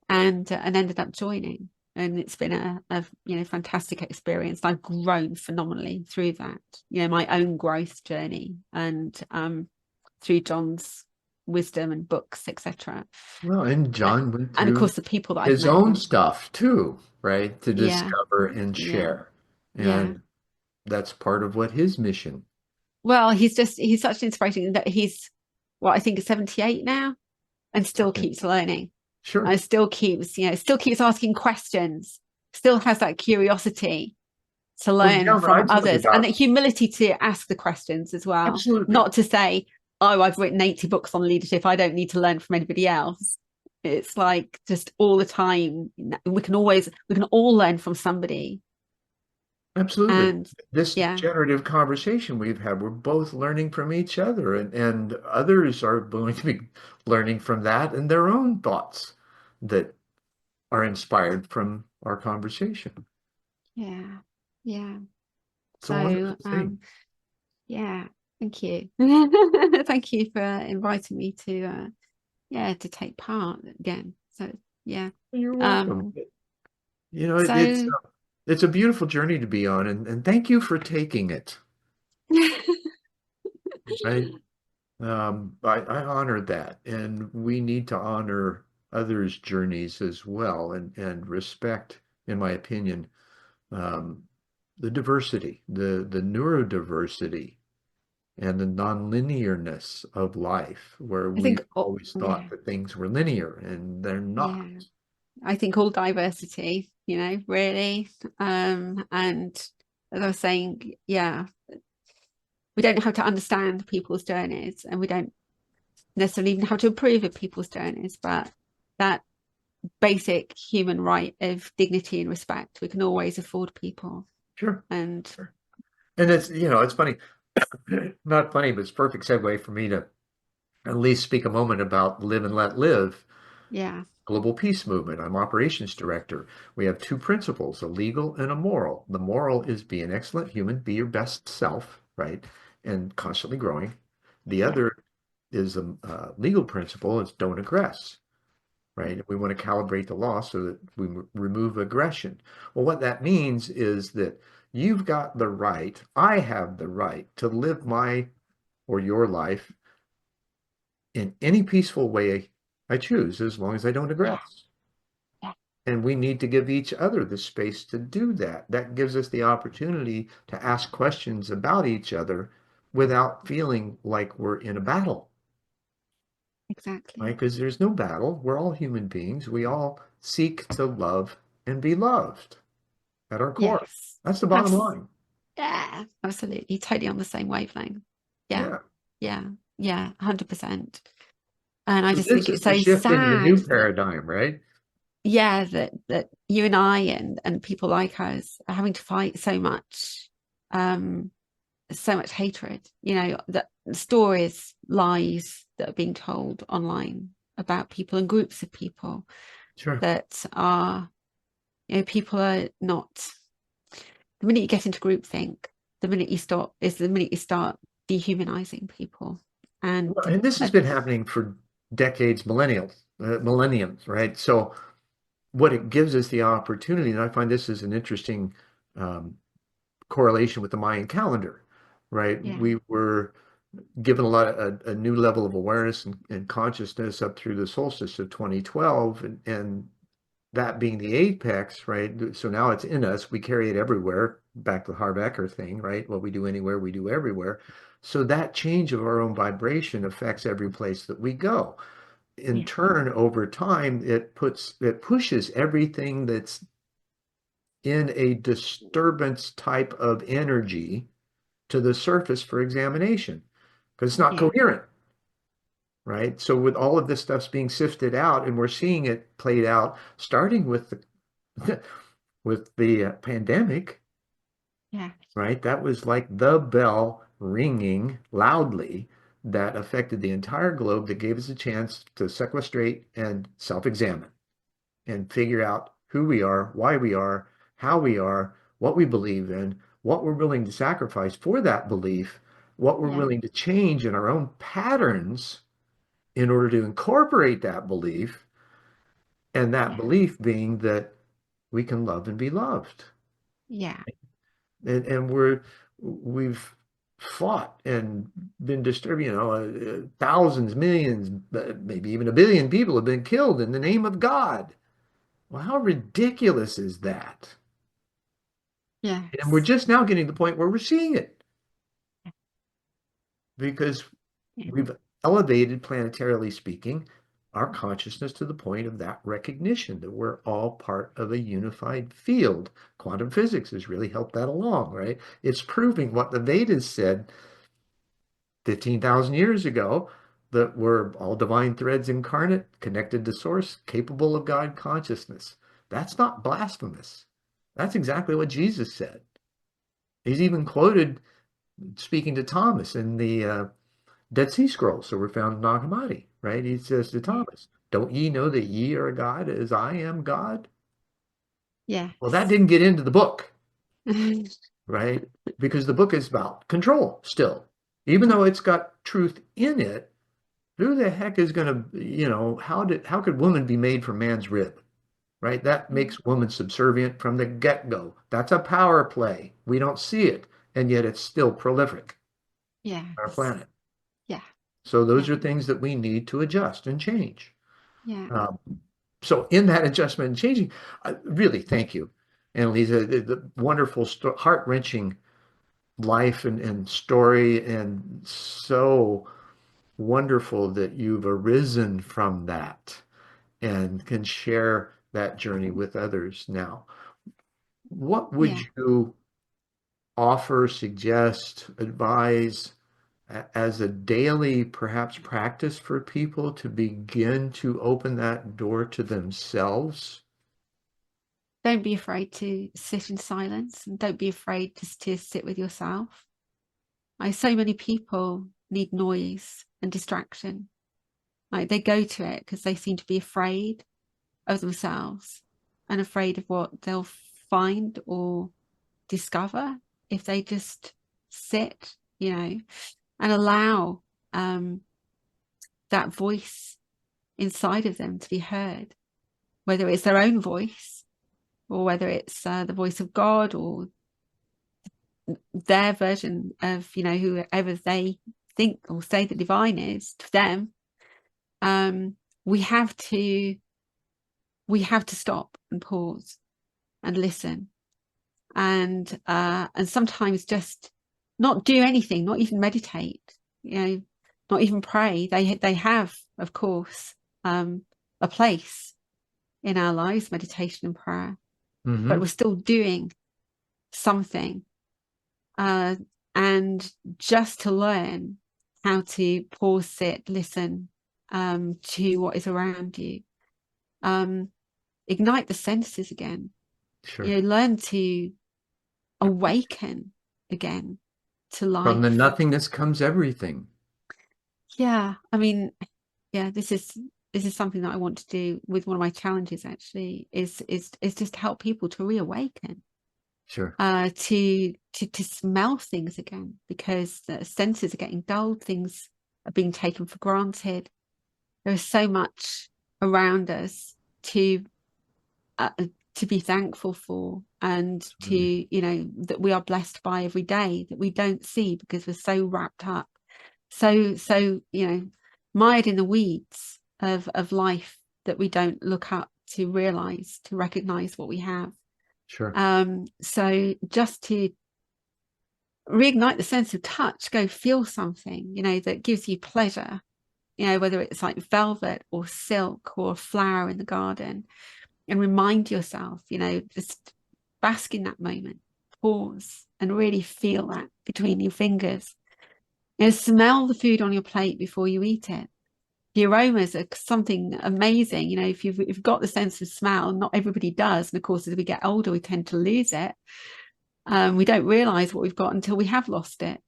and ended up joining. And it's been a fantastic experience. I've grown phenomenally through that. My own growth journey, and through John's wisdom and books, etc. Well, and John went And of through course, the people that I've his met. own stuff too, right? To Yeah, discover and yeah, share. yeah. And that's part of what his mission. Well, he's such an inspiration that he's, what, I think 78 now, and still Okay. keeps learning. Sure. And still keeps asking questions, still has that curiosity to Well, learn John, from I've learned others, and the about humility to ask the questions as well. absolutely. Not to say, oh, I've written 80 books on leadership, I don't need to learn from anybody else. It's like just all the time, we can all learn from somebody. Absolutely. And This yeah, generative conversation we've had, we're both learning from each other, and others are going to be learning from that and their own thoughts that are inspired from our conversation. yeah, yeah. It's a So wonderful thing. yeah, thank you. Thank you for inviting me to take part again. So yeah. You're welcome. Um It's so it's a beautiful journey to be on, and thank you for taking it. I I honor that, and we need to honor others' journeys as well, and respect, in my opinion, um, the diversity, the neurodiversity, and the nonlinearness of life, where I we've think always thought yeah, that things were linear, and they're not. yeah. I think all diversity, really. And as I was saying, yeah, we don't have to understand people's journeys, and we don't necessarily even have to approve of people's journeys, but that basic human right of dignity and respect we can always afford people. Sure, And sure. And it's funny, not funny, but it's perfect segue for me to at least speak a moment about Live and Let Live, yeah, Global Peace Movement. I'm operations director. We have two principles, a legal and a moral. The moral is be an excellent human, be your best self, right? And constantly growing. The yeah, other is a legal principle is don't aggress, right? We want to calibrate the law so that we remove aggression. Well, what that means is that you've got the right, I have the right to live my or your life in any peaceful way I choose, as long as I don't yeah, aggress. yeah, And we need to give each other the space to do that. That gives us the opportunity to ask questions about each other without feeling like we're in a battle, right? exactly. Because there's no battle. We're all human beings. We all seek to love and be loved at our core. Yes, That's the bottom abs line. yeah, absolutely, totally on the same wavelength. Yeah, Yeah. yeah, yeah, 100%. And I So just this think is it's the so shift into the sad new that, paradigm, right? yeah, that you and I and people like us are having to fight so much hatred, that stories, lies that are being told online about people and groups of people Sure. that are, people are not, the minute you get into groupthink, the minute you start dehumanizing people. And Well, and this has been happening for decades, millenniums, right? So what it gives us the opportunity, and I find this is an interesting um, correlation with the Mayan calendar, right? yeah, We were given a new level of awareness and consciousness up through the solstice of 2012, and that being the apex, right? So now it's in us. We carry it everywhere. Back to the Harv Eker thing, right? What we do anywhere, we do everywhere. So that change of our own vibration affects every place that we go. In yeah, turn, over time, it pushes everything that's in a disturbance type of energy to the surface for examination because it's not yeah, coherent, right? So with all of this stuff's being sifted out, and we're seeing it played out, starting with the with the pandemic, yeah, right? That was like the bell ringing loudly that affected the entire globe, that gave us a chance to sequestrate and self-examine and figure out who we are, why we are, how we are, what we believe in, what we're willing to sacrifice for that belief, what we're Yeah. willing to change in our own patterns in order to incorporate that belief, and that Yeah. belief being that we can love and be loved. Yeah. And we've fought and been disturbed, thousands, millions, maybe even a billion people have been killed in the name of God. Well, how ridiculous is that? And we're Yes. just now getting to the point where we're seeing it because Yeah. we've elevated, planetarily speaking, our consciousness to the point of that recognition that we're all part of a unified field. Quantum physics has really helped that along, right? It's proving what the Vedas said 15,000 years ago, that we're all divine threads incarnate, connected to source, capable of God consciousness. That's not blasphemous. That's exactly what Jesus said. He's even quoted speaking to Thomas in the Dead Sea Scrolls that were found in Nag Hammadi, right? He says to Yeah. Thomas, "Don't ye know that ye are a God as I am God?" Well, that Yes. didn't get into the book, right? Because the book is about control still. Even though it's got truth in it, who the heck is going to, how could woman be made from man's rib, right? That makes woman subservient from the get-go. That's a power play. We don't see it, and yet it's still prolific on our Yes. planet. Yeah. So those Yeah. are things that we need to adjust and change. Yeah. Um, so in that adjustment and changing, really thank you, Annalieza, the wonderful, heart-wrenching life and story, and so wonderful that you've arisen from that and can share that journey with others now. What would Yeah. you offer, suggest, advise as a daily, perhaps, practice for people to begin to open that door to themselves? Don't be afraid to sit in silence, and don't be afraid to sit with yourself. So many people need noise and distraction. Like they go to it because they seem to be afraid of themselves and afraid of what they'll find or discover if they just sit, and allow that voice inside of them to be heard, whether it's their own voice or whether it's the voice of God or their version of, whoever they think or say the divine is to them. um, we have to stop and pause and listen, and sometimes just not do anything, not even meditate, not even pray. They have, of course, a place in our lives, meditation and prayer, but Mm-hmm. we're still doing something, uh, and just to learn how to pause, sit, listen, to what is around you, um, ignite the senses again, Sure. learn to awaken again to From the life. nothingness comes everything. Yeah, I mean, yeah, this is something that I want to do with one of my challenges. Actually, is just help people to reawaken, Sure. to smell things again, because the senses are getting dulled, things are being taken for granted. There is so much around us to uh, to be thankful for, and to, Absolutely. that we are blessed by every day, that we don't see because we're so wrapped up, so mired in the weeds of life, that we don't look up to realize, to recognize what we have. Sure. So just to reignite the sense of touch, go feel something, that gives you pleasure, whether it's like velvet or silk or a flower in the garden, and remind yourself, just bask in that moment, pause and really feel that between your fingers. Smell the food on your plate before you eat it. The aromas are something amazing. If you've got the sense of smell, not everybody does. And of course, as we get older, we tend to lose it. We don't realize what we've got until we have lost it.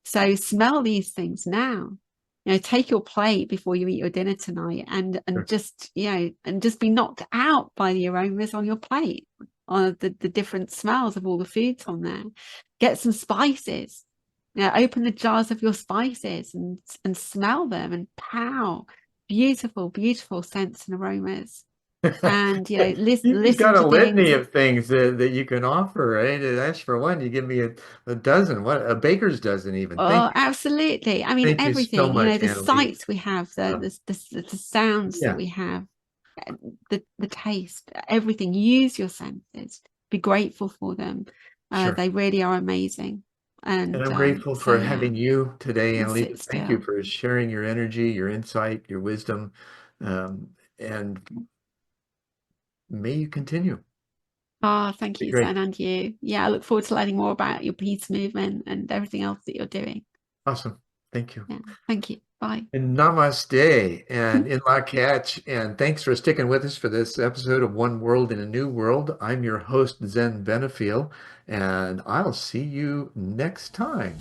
So smell these things now. take your plate before you eat your dinner tonight, and Sure. just, and just be knocked out by the aromas on your plate, or the different smells of all the foods on there. Get some spices. Open the jars of your spices and smell them, and pow, beautiful, beautiful scents and aromas. And You've listen got a to litany things. of things that you can offer, right? That's for one. You give me a dozen, what a baker's dozen even. Thank Oh, you. absolutely. I mean, Thank you so everything, much, the Annalieza. sights we have, Uh, the sounds that yeah, we have, the taste, everything. Use your senses. Be grateful for them. sure. They really are amazing. And And I'm grateful so for yeah, having you today, and Annalisa. sit Thank you still. for sharing your energy, your insight, your wisdom, and may you continue. Oh, thank Be you, great. Zen, and you. Yeah, I look forward to learning more about your peace movement and everything else that you're doing. Awesome. Thank you. Yeah, thank you. Bye. And namaste and in la catch. And thanks for sticking with us for this episode of One World in a New World. I'm your host, Zen Benefiel, and I'll see you next time.